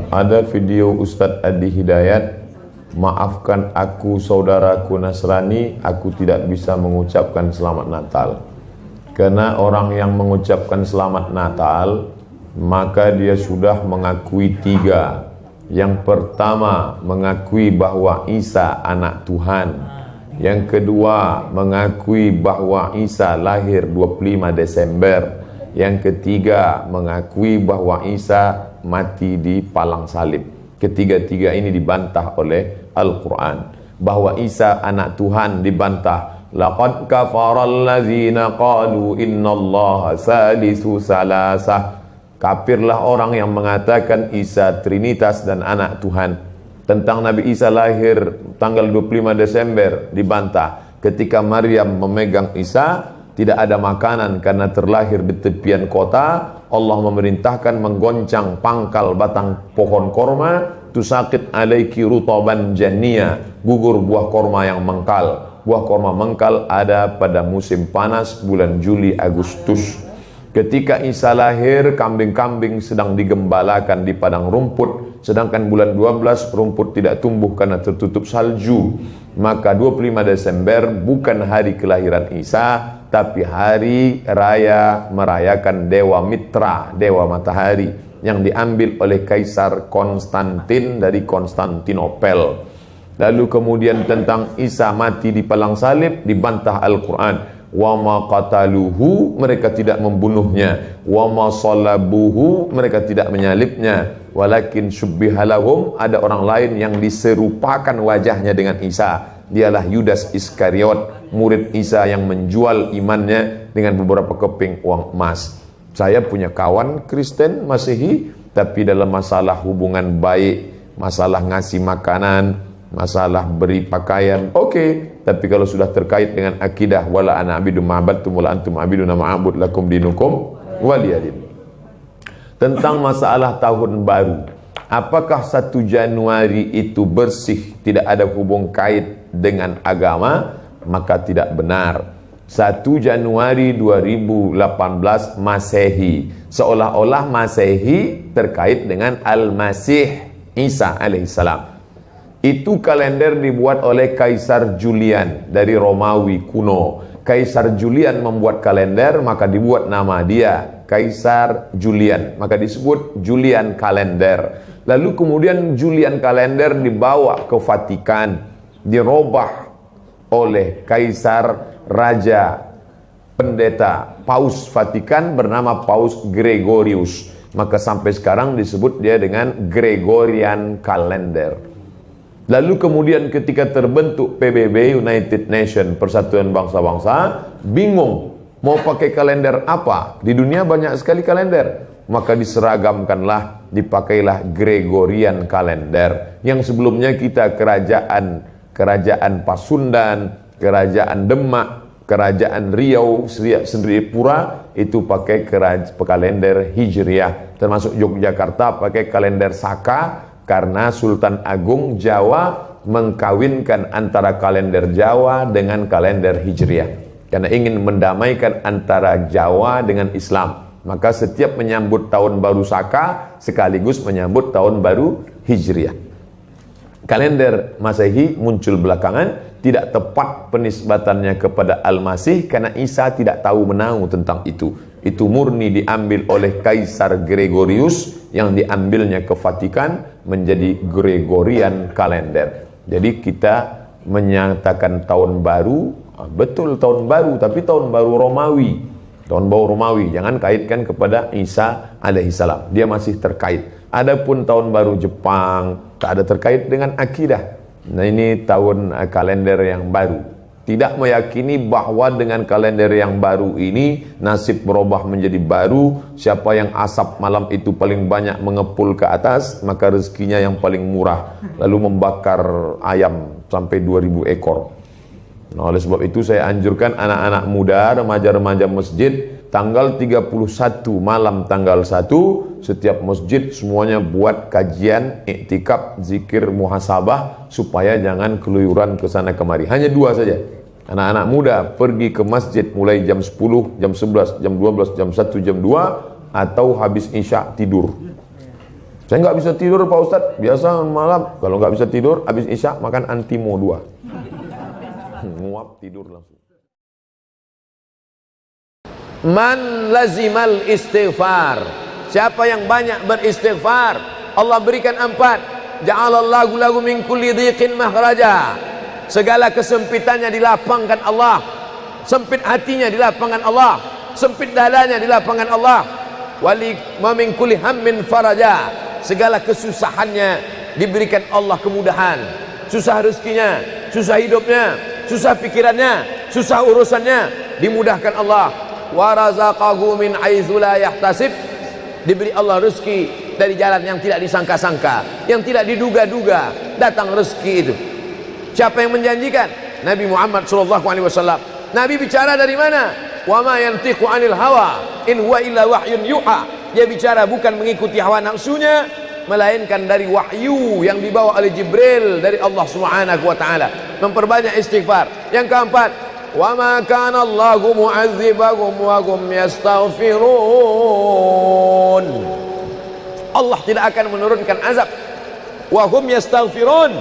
Ada video Ustadz Adi Hidayat, maafkan aku saudaraku Nasrani, aku tidak bisa mengucapkan selamat Natal. Karena orang yang mengucapkan selamat Natal, maka dia sudah mengakui tiga. Yang pertama, mengakui bahwa Isa anak Tuhan. Yang kedua, mengakui bahwa Isa lahir 25 Desember. Yang ketiga, mengakui bahwa Isa mati di palang salib. Ketiga-tiga ini dibantah oleh Al-Quran. Bahwa Isa anak Tuhan dibantah. Laqad kafaral ladzina qalu innallaha salisu salasah. Kafirlah orang yang mengatakan Isa Trinitas dan anak Tuhan. Tentang Nabi Isa lahir tanggal 25 Desember dibantah. Ketika Maryam memegang Isa, tidak ada makanan karena terlahir di tepian kota. Allah memerintahkan menggoncang pangkal batang pohon korma, tusakit alaiki rutaban jania, gugur buah korma yang mengkal. Buah korma mengkal ada pada musim panas bulan Juli Agustus. Ketika Isa lahir, kambing-kambing sedang digembalakan di padang rumput, sedangkan bulan 12 rumput tidak tumbuh karena tertutup salju. Maka 25 Desember bukan hari kelahiran Isa, tapi hari raya merayakan Dewa Mitra, Dewa Matahari, yang diambil oleh Kaisar Konstantin dari Konstantinopel. Lalu kemudian tentang Isa mati di palang salib dibantah Al-Quran. Wa ma qataluhu, mereka tidak membunuhnya. Wa ma salabuhu, mereka tidak menyalibnya. Walakin syubbihalahum, ada orang lain yang diserupakan wajahnya dengan Isa. Dialah Yudas Iskariot, murid Isa yang menjual imannya dengan beberapa keping uang emas. Saya punya kawan Kristen Masehi, tapi dalam masalah hubungan baik, masalah ngasih makanan, masalah beri pakaian, oke. Tapi kalau sudah terkait dengan akidah, wala ana abidu ma'abadtum wala antum abiduna ma'abud lakum dinukum waliyadin. Tentang masalah tahun baru, apakah 1 Januari itu bersih, tidak ada hubung kait dengan agama? Maka tidak benar. 1 Januari 2018 Masehi, seolah-olah Masehi terkait dengan Al-Masih Isa alaihissalam. Itu kalender dibuat oleh Kaisar Julian dari Romawi kuno. Kaisar Julian membuat kalender, maka dibuat nama dia Kaisar Julian, maka disebut Julian kalender. Lalu kemudian Julian kalender dibawa ke Vatikan, dirobah oleh Kaisar Raja Pendeta Paus Vatikan bernama Paus Gregorius. Maka sampai sekarang disebut dia dengan Gregorian kalender. Lalu kemudian ketika terbentuk PBB, United Nation, Persatuan Bangsa-Bangsa, bingung mau pakai kalender apa? Di dunia banyak sekali kalender. Maka diseragamkanlah, dipakailah Gregorian kalender. Yang sebelumnya kita kerajaan Pasundan, kerajaan Demak, kerajaan Riau, Sendripura itu pakai kalender Hijriah. Termasuk Yogyakarta pakai kalender Saka, karena Sultan Agung Jawa mengkawinkan antara kalender Jawa dengan kalender Hijriah. Karena ingin mendamaikan antara Jawa dengan Islam. Maka setiap menyambut tahun baru Saka sekaligus menyambut tahun baru Hijriah. Kalender Masehi muncul belakangan, tidak tepat penisbatannya kepada Al-Masih karena Isa tidak tahu menahu tentang itu. Itu murni diambil oleh Kaisar Gregorius yang diambilnya ke Vatikan menjadi Gregorian kalender. Jadi kita menyatakan tahun baru, betul tahun baru, tapi tahun baru Romawi. Tahun baru Romawi, jangan kaitkan kepada Isa alaihissalam. Dia masih terkait. Adapun tahun baru Jepang tak ada terkait dengan akidah. Nah ini tahun kalender yang baru. Tidak meyakini bahwa dengan kalender yang baru ini nasib berubah menjadi baru. Siapa yang asap malam itu paling banyak mengepul ke atas, maka rezekinya yang paling murah. Lalu membakar ayam sampai 2000 ekor. Nah, oleh sebab itu saya anjurkan anak-anak muda, remaja-remaja masjid, tanggal 31 malam tanggal 1 setiap masjid semuanya buat kajian iktikaf, zikir, muhasabah supaya jangan keluyuran ke sana kemari. Hanya 2 saja. Anak-anak muda pergi ke masjid mulai jam 10, jam 11, jam 12, jam 1, jam 2 atau habis isya tidur. Saya nggak bisa tidur Pak Ustadz. Biasa malam kalau nggak bisa tidur, habis isya makan Antimo 2. Nguap tidur langsung. Man lazimal istighfar. Siapa yang banyak beristighfar, Allah berikan 4. Ja'alallahu lahu min kulli dhiqin makhraja. Segala kesempitannya dilapangkan Allah. Sempit hatinya dilapangkan Allah. Sempit dadanya dilapangkan Allah. Wali ma min kulli hammin faraja. Segala kesusahannya diberikan Allah kemudahan. Susah rezekinya, susah hidupnya, susah pikirannya, susah urusannya, dimudahkan Allah. Wa razaqahu min haitsu la yahtasib. Diberi Allah rezeki dari jalan yang tidak disangka-sangka, yang tidak diduga-duga, datang rezeki itu. Siapa yang menjanjikan? Nabi Muhammad SAW. Nabi bicara dari mana? Wa ma yantiqu 'anil hawa in huwa illa wahyun yuha. Dia bicara bukan mengikuti hawa nafsunya, melainkan dari wahyu yang dibawa oleh Jibril dari Allah Subhanahu wa taala. Memperbanyak istighfar. Yang keempat, wa ma kana Allahu mu'adzibahum wa hum yastaghfirun. Allah tidak akan menurunkan azab wa hum yastaghfirun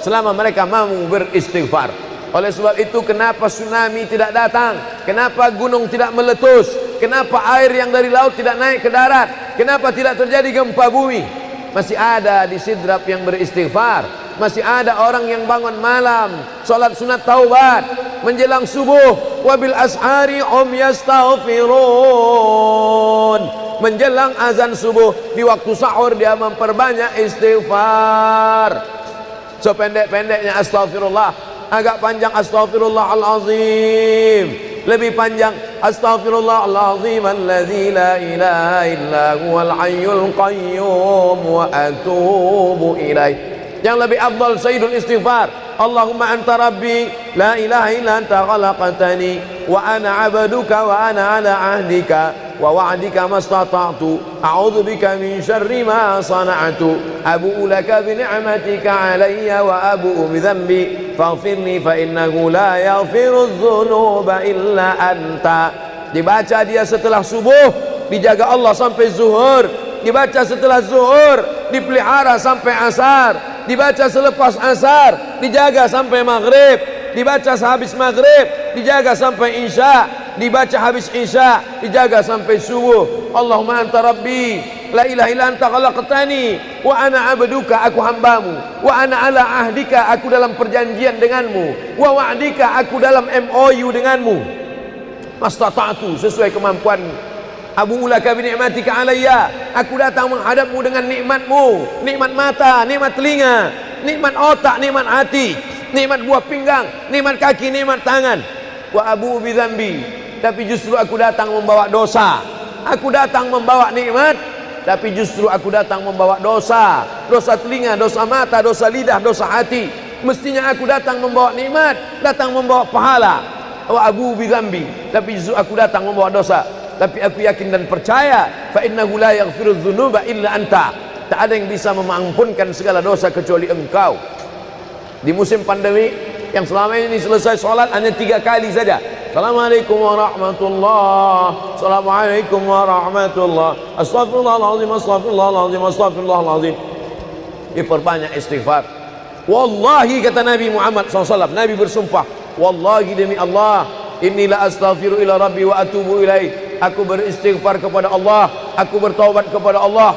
selama mereka mau beristighfar. Oleh sebab itu, kenapa tsunami tidak datang? Kenapa gunung tidak meletus? Kenapa air yang dari laut tidak naik ke darat? Kenapa tidak terjadi gempa bumi? Masih ada di Sidrap yang beristighfar. Masih ada orang yang bangun malam, salat sunat taubat menjelang subuh. Wabil ashari yastaghfirun. Menjelang azan subuh, di waktu sahur dia memperbanyak istighfar. Sependek-pendeknya astaghfirullah. Agak panjang astaghfirullahalazim, lebih panjang astaghfirullahalazim alladzi la ilaha illa huwal hayyul qayyum wa atubu ilaih. Yang lebih afdal sayyidul istighfar, Allahumma anta rabbi la ilaha illa anta khalaqtani wa ana 'abduka wa ana 'ala 'ahdika wa wa'dika mastata'tu a'udzu bika min syarri ma sana'tu abu'u laka bi ni'matika 'alayya wa abu'u bi dhanbi faghfirli fa innahu la yaghfiru dzunuba illa anta. Dibaca dia setelah subuh, dijaga Allah sampai zuhur. Dibaca setelah zuhur, dipelihara sampai asar. Dibaca selepas asar, dijaga sampai maghrib. Dibaca sehabis maghrib, dijaga sampai isya. Dibaca habis isya, dijaga sampai subuh. Allahumma anta rabbi la ilaha illa anta khalaqtani wa ana 'abduka, aku hambamu, wa ana 'ala ahdika, aku dalam perjanjian denganmu, wa wa'dika, aku dalam MOU denganmu, mastata'tu, sesuai kemampuanmu, abu'u laka bi ni'matika 'alayya, aku datang menghadapmu dengan nikmatmu, nikmat mata, nikmat telinga, nikmat otak, nikmat hati, nikmat buah pinggang, nikmat kaki, nikmat tangan. Wa abu'u bi dzambi, tapi justru aku datang membawa dosa. Aku datang membawa nikmat, tapi justru aku datang membawa dosa. Dosa telinga, dosa mata, dosa lidah, dosa hati. Mestinya aku datang membawa nikmat, datang membawa pahala. Wa abu bi dzambi, tapi justru aku datang membawa dosa. Tapi aku yakin dan percaya, fa innahu la yaghfiru dzunuba illa anta. Tak ada yang bisa mengampunkan segala dosa kecuali engkau. Di musim pandemi yang selama ini selesai sholat hanya 3 kali saja. Assalamualaikum warahmatullah, Assalamualaikum warahmatullah, Astaghfirullahaladzim, Astaghfirullahaladzim, Astaghfirullahaladzim. Diperbanyak istighfar. Wallahi, kata Nabi Muhammad SAW, Nabi bersumpah, wallahi demi Allah, inilah astaghfiru ila rabbi wa atubu ilaih. Aku beristighfar kepada Allah, aku bertaubat kepada Allah,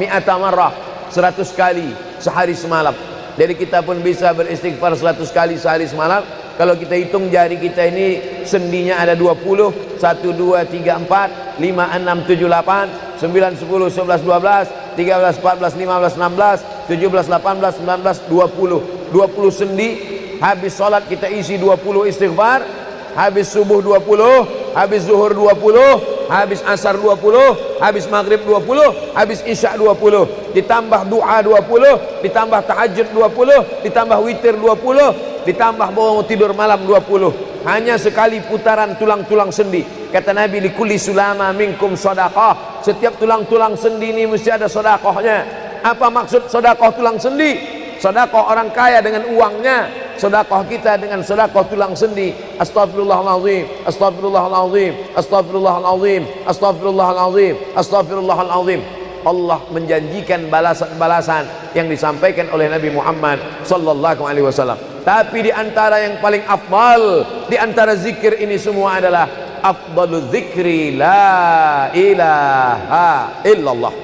mi'ata marrah, 100 kali sehari semalam. Jadi kita pun bisa beristighfar 100 kali sehari semalam. Kalau kita hitung jari kita ini sendinya ada 20, 1, 2, 3, 4, 5, 6, 7, 8, 9, 10, 11, 12, 13, 14, 15, 16, 17, 18, 19, 20. 20 sendi. Habis sholat kita isi 20 istighfar. Habis subuh 20, habis zuhur 20, habis asar 20, habis maghrib 20, habis isya 20, ditambah doa 20, ditambah tahajud 20, ditambah witir 20, ditambah bangun tidur malam 20. Hanya sekali putaran tulang-tulang sendi. Kata Nabi, likulli sulama minkum sedekah. Setiap tulang-tulang sendi ini mesti ada sedekahnya. Apa maksud sedekah tulang sendi? Sedekah orang kaya dengan uangnya, sedekah kita dengan sedekah tulang sendi. Astaghfirullahalazim, astaghfirullahalazim, astaghfirullahalazim, astaghfirullahalazim, astaghfirullahalazim. Allah menjanjikan balasan-balasan yang disampaikan oleh Nabi Muhammad sallallahu alaihi wasallam. Tapi di antara yang paling afdal di antara zikir ini semua adalah afdalu zikri la ilaha illallah.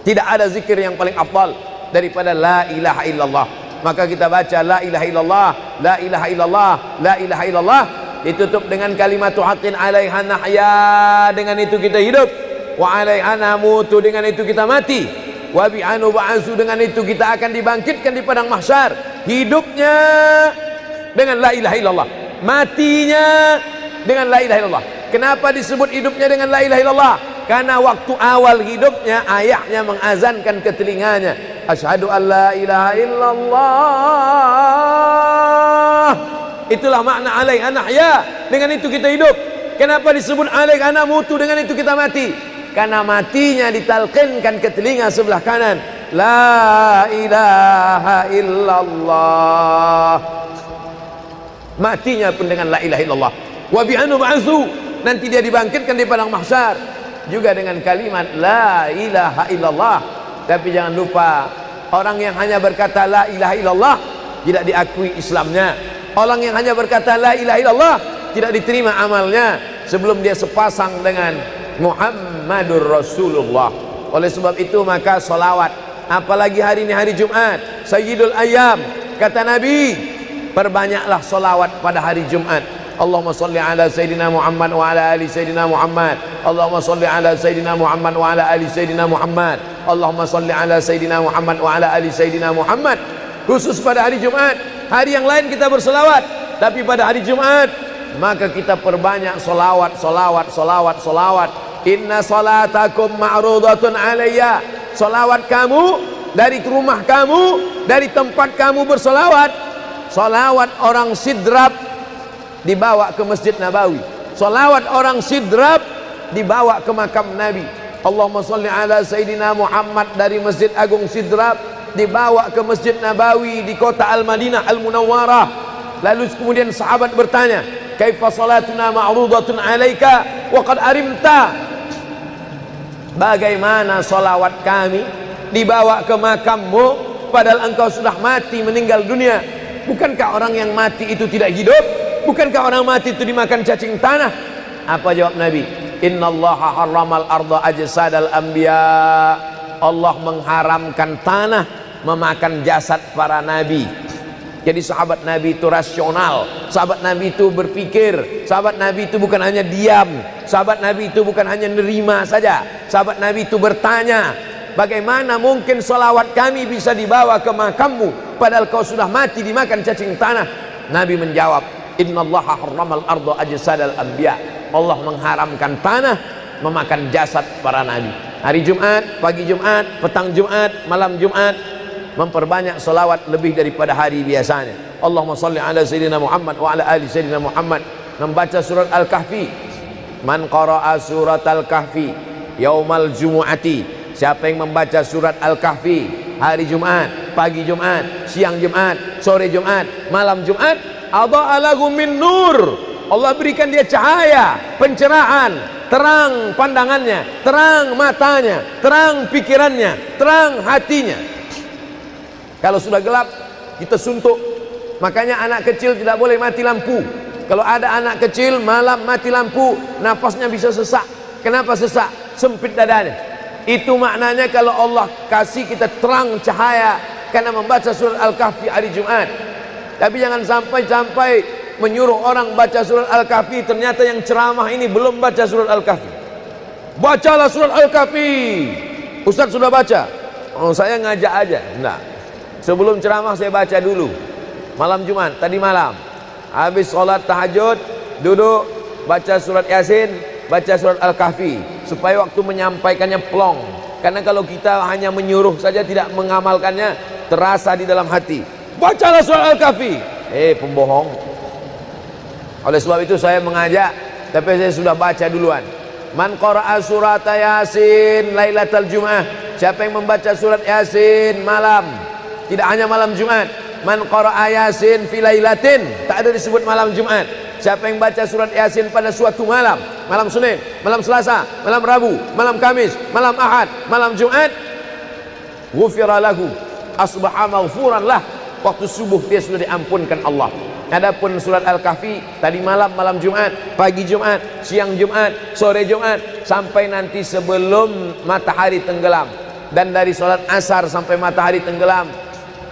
Tidak ada zikir yang paling afdal daripada la ilaha illallah. Maka kita baca la ilaha illallah, la ilaha illallah, la ilaha illallah, ditutup dengan kalimatu haqqin 'alaiha nahya, dengan itu kita hidup, wa 'alaiha namutu, dengan itu kita mati, wa bi'anu ba'su, dengan itu kita akan dibangkitkan di padang mahsyar. Hidupnya dengan la ilaha illallah, matinya dengan la ilaha illallah. Kenapa disebut hidupnya dengan la ilaha illallah? Karena waktu awal hidupnya ayahnya mengazankan ke telinganya, asyhadu an la ilaha illallah. Itulah makna alaiha nahya, dengan itu kita hidup. Kenapa disebut alaiha namutu, dengan itu kita mati? Karena matinya ditalqinkan ke telinga sebelah kanan, la ilaha illallah. Matinya pun dengan la ilaha illallah. Wa bi'anu ba'su, nanti dia dibangkitkan di padang mahsyar juga dengan kalimat la ilaha illallah. Tapi jangan lupa, orang yang hanya berkata la ilaha illallah tidak diakui Islamnya. Orang yang hanya berkata la ilaha illallah tidak diterima amalnya sebelum dia sepasang dengan Muhammadur Rasulullah. Oleh sebab itu maka salawat, apalagi hari ini hari Jumat, Sayyidul Ayyam, kata Nabi, perbanyaklah salawat pada hari Jumat. Allahumma salli ala Sayyidina Muhammad wa ala ali Sayyidina Muhammad. Allahumma salli ala Sayyidina Muhammad wa ala ali Sayyidina Muhammad. Allahumma salli ala Sayyidina Muhammad wa ala ali Sayyidina Muhammad. Khusus pada hari Jumat. Hari yang lain kita berselawat, tapi pada hari Jumat maka kita perbanyak solawat, solawat, solawat, solawat. Inna salatakum ma'rudatun alayya. Solawat kamu dari rumah kamu, dari tempat kamu bersolawat. Solawat orang sidrap dibawa ke Masjid Nabawi. Solawat orang sidrap dibawa ke makam Nabi. Allahumma salli ala Sayyidina Muhammad dari Masjid Agung Sidrap dibawa ke Masjid Nabawi di kota Al-Madinah Al-Munawwarah. Lalu kemudian sahabat bertanya, kaifa salatuna ma'rudatun alaika wa qad arimta? Bagaimana solawat kami dibawa ke makammu padahal engkau sudah mati, meninggal dunia? Bukankah orang yang mati itu tidak hidup? Bukankah orang mati itu dimakan cacing tanah? Apa jawab Nabi? Innallaha harramal arda ajsadal anbiya. Allah mengharamkan tanah memakan jasad para nabi. Jadi sahabat Nabi itu rasional, sahabat Nabi itu berpikir, sahabat Nabi itu bukan hanya diam, sahabat Nabi itu bukan hanya nerima saja, sahabat Nabi itu bertanya, bagaimana mungkin salawat kami bisa dibawa ke makammu padahal kau sudah mati dimakan cacing tanah? Nabi menjawab, innallaha harramal arda ajsadal anbiya. Allah mengharamkan tanah memakan jasad para nabi. Hari Jumat, pagi Jumat, petang Jumat, malam Jumat, memperbanyak salawat lebih daripada hari biasanya. Allahumma salli ala Sayyidina Muhammad wa ala ali Sayyidina Muhammad. Membaca surat Al-Kahfi. Man qara'a surat Al-Kahfi yaumal jumu'ati. Siapa yang membaca surat Al-Kahfi hari Jumat, pagi Jumat, siang Jumat, sore Jumat, malam Jumat, adha'a lahu min nur. Allah berikan dia cahaya, pencerahan, terang pandangannya, terang matanya, terang pikirannya, terang hatinya. Kalau sudah gelap, kita suntuk. Makanya anak kecil tidak boleh mati lampu. Kalau ada anak kecil malam mati lampu, napasnya bisa sesak. Kenapa sesak? Sempit dadanya. Itu maknanya kalau Allah kasih kita terang cahaya karena membaca surat Al-Kahfi hari Jumat. Tapi jangan sampai menyuruh orang baca surat Al-Kahfi, ternyata yang ceramah ini belum baca surat Al-Kahfi. Bacalah surat Al-Kahfi. Ustaz sudah baca? Oh, saya ngajak aja. Enggak. Sebelum ceramah saya baca dulu. Malam Jumat, tadi malam. Habis sholat tahajud, duduk, baca surat Yasin, baca surat Al-Kahfi. Supaya waktu menyampaikannya plong. Karena kalau kita hanya menyuruh saja tidak mengamalkannya, terasa di dalam hati. Bacalah surat Al-Kahfi. Pembohong. Oleh sebab itu saya mengajak, tapi saya sudah baca duluan. Man qara'a surat Yasin lailatal Jum'ah. Siapa yang membaca surat Yasin malam, tidak hanya malam Jumat. Man qara'a Yasin fi lailatin, tak ada disebut malam Jumat. siapa yang baca surat Yasin pada suatu malam, malam Senin, malam Selasa, malam Rabu, malam Kamis, malam Ahad, malam Jumat, ghufira lahu, asbaha maghfuran lah, waktu subuh dia sudah diampunkan Allah. Adapun surat Al-Kahfi tadi malam, malam Jumat, pagi Jumat, siang Jumat, sore Jumat, sampai nanti sebelum matahari tenggelam, dan dari salat asar sampai matahari tenggelam,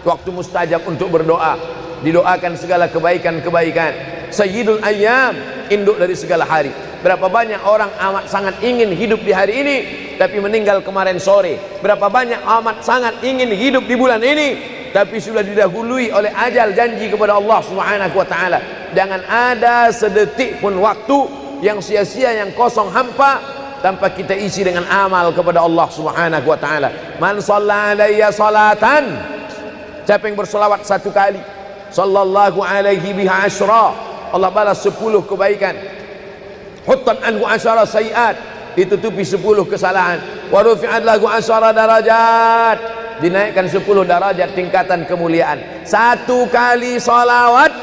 waktu mustajab untuk berdoa, didoakan segala kebaikan-kebaikan. Sayyidul Ayyam, induk dari segala hari. Berapa banyak orang amat sangat ingin hidup di hari ini tapi meninggal kemarin sore. Berapa banyak amat sangat ingin hidup di bulan ini tapi sudah didahului oleh ajal, janji kepada Allah Subhanahu wa taala. Jangan ada sedetik pun waktu yang sia-sia, yang kosong hampa tanpa kita isi dengan amal kepada Allah Subhanahu wa taala. Man shalla alayya salatan, siapa yang bersolawat satu kali, sallallahu alaihi biha asyra, Allah balas 10 kebaikan. Huttan anhu asyara sayiat, ditutupi 10 kesalahan. Wa rufi'at lahu asyara darajat, dinaikkan 10 darajat tingkatan kemuliaan. Satu kali salawat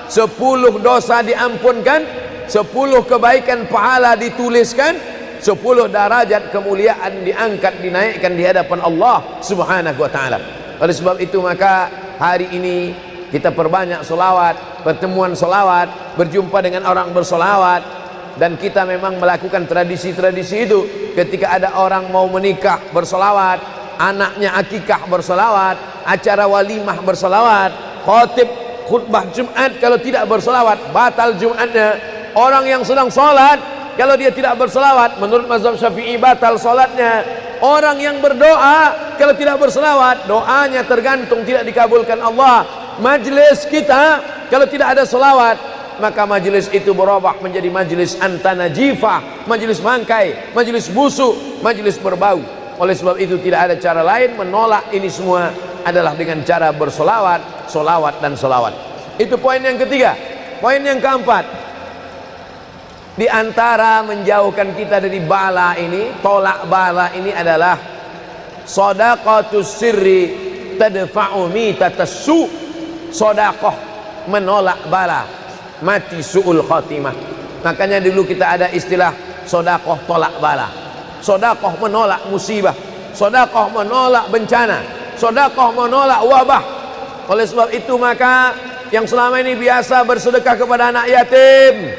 10 dosa diampunkan, 10 kebaikan pahala dituliskan, 10 derajat kemuliaan diangkat, dinaikkan di hadapan Allah Subhanahu wa taala. Oleh sebab itu maka hari ini kita perbanyak solawat, pertemuan solawat, berjumpa dengan orang bersolawat, dan kita memang melakukan tradisi-tradisi itu. Ketika ada orang mau menikah bersolawat, anaknya akikah bersolawat, acara walimah bersolawat, khotib khutbah Jumat kalau tidak bersolawat batal Jumatnya. Orang yang sedang sholat kalau dia tidak bersolawat menurut mazhab Syafi'i batal sholatnya. Orang yang berdoa kalau tidak bersolawat doanya tergantung tidak dikabulkan Allah. Majlis kita kalau tidak ada selawat maka majlis itu berubah menjadi majlis antanajifah, majlis mangkai, majlis busuk, majlis berbau. Oleh sebab itu tidak ada cara lain menolak ini semua adalah dengan cara bersolawat, solawat dan solawat. Itu poin yang ketiga. Poin yang keempat, di antara menjauhkan kita dari bala ini, tolak bala ini adalah shadaqatus sirri tadfa'u mitatas su'. Sodakoh menolak bala, mati su'ul khotimah. Makanya dulu kita ada istilah sodakoh tolak bala, sodakoh menolak musibah, sodakoh menolak bencana, sodakoh menolak wabah. Oleh sebab itu maka yang selama ini biasa bersedekah kepada anak yatim,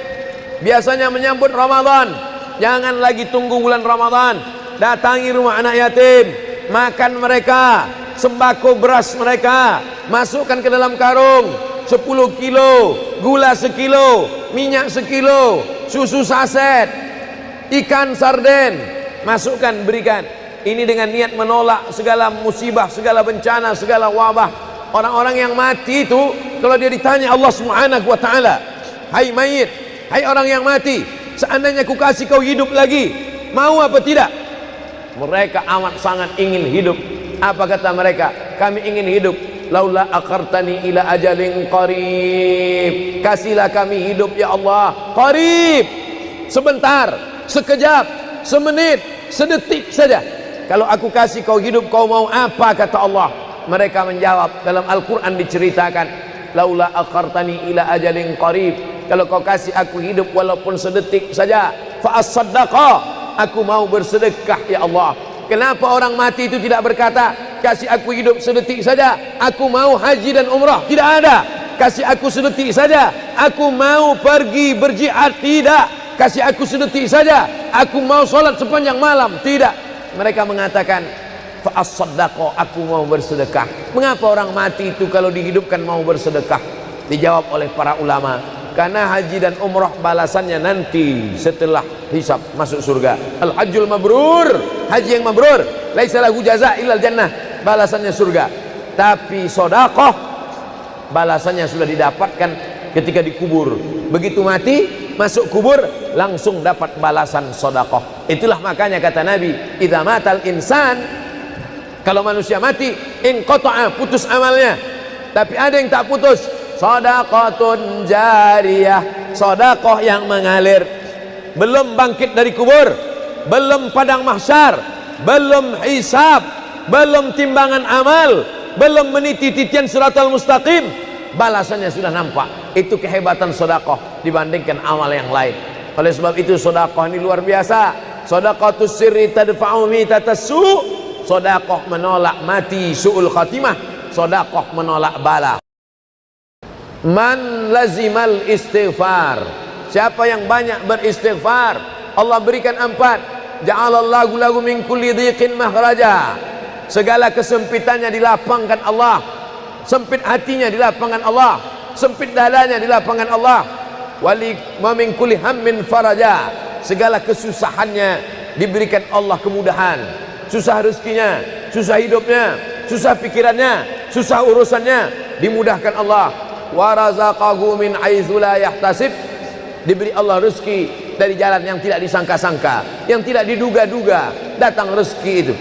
biasanya menyambut Ramadan, jangan lagi tunggu bulan Ramadan, datangi rumah anak yatim, makan mereka, sembako beras mereka, masukkan ke dalam karung 10 kilo, gula sekilo, minyak sekilo, susu saset, ikan sarden, masukkan, berikan. Ini dengan niat menolak segala musibah, segala bencana, segala wabah. Orang-orang yang mati itu kalau dia ditanya Allah Subhanahu wa taala, hai mayit, hai orang yang mati, seandainya ku kasih kau hidup lagi, mau apa tidak? Mereka amat sangat ingin hidup. Apa kata mereka? Kami ingin hidup. Laula akhartani ila ajalin qarib, kasihlah kami hidup ya Allah qarib, sebentar, sekejap, semenit, sedetik saja. Kalau aku kasih kau hidup, kau mau apa? Kata Allah. Mereka menjawab, dalam Al-Quran diceritakan, laula akhartani ila ajalin qarib, kalau kau kasih aku hidup walaupun sedetik saja, fa as-saddaqa, aku mau bersedekah ya Allah. Kenapa orang mati itu tidak berkata, kasih aku hidup sedetik saja, aku mau haji dan umrah? Tidak ada. Kasih aku sedetik saja, aku mau pergi berjihad? Tidak. Kasih aku sedetik saja, aku mau sholat sepanjang malam? Tidak. Mereka mengatakan, fa'as-saddaqa, aku mau bersedekah. Mengapa orang mati itu kalau dihidupkan mau bersedekah? Dijawab oleh para ulama, karena haji dan umrah balasannya nanti setelah hisab masuk surga. Al-hajjul mabrur, haji yang mabrur, laisa lahu jaza illal jannah, balasannya surga. Tapi sedekah balasannya sudah didapatkan ketika dikubur. Begitu mati masuk kubur langsung dapat balasan sedekah. Itulah makanya kata Nabi, idza matal insan, kalau manusia mati, inqata'a, putus amalnya. Tapi ada yang tak putus, shadaqatun jariyah, sedekah yang mengalir. Belum bangkit dari kubur, belum padang mahsyar, belum hisab, belum timbangan amal, belum meniti titian siratal mustaqim, balasannya sudah nampak. Itu kehebatan sedekah. dibandingkan amal yang lain. Oleh sebab itu sedekah ini luar biasa. Sedekatus sirri tadfa'u mitatas su'. Sedekah menolak mati su'ul khatimah. Sedekah menolak bala. Man lazimal istighfar, siapa yang banyak beristighfar, Allah berikan 4. Ja'alallahu lahu min kulli dhiqin makhraja. Segala kesempitannya dilapangkan Allah. Sempit hatinya dilapangkan Allah. Sempit dadanya dilapangkan Allah. Wa min kulli hammin faraja. Segala kesusahannya diberikan Allah kemudahan. Susah rezekinya, susah hidupnya, susah pikirannya, susah urusannya, dimudahkan Allah. Wa razaqahu min haitsu la yahtasib. Diberi Allah rezeki dari jalan yang tidak disangka-sangka, yang tidak diduga-duga, datang rezeki itu.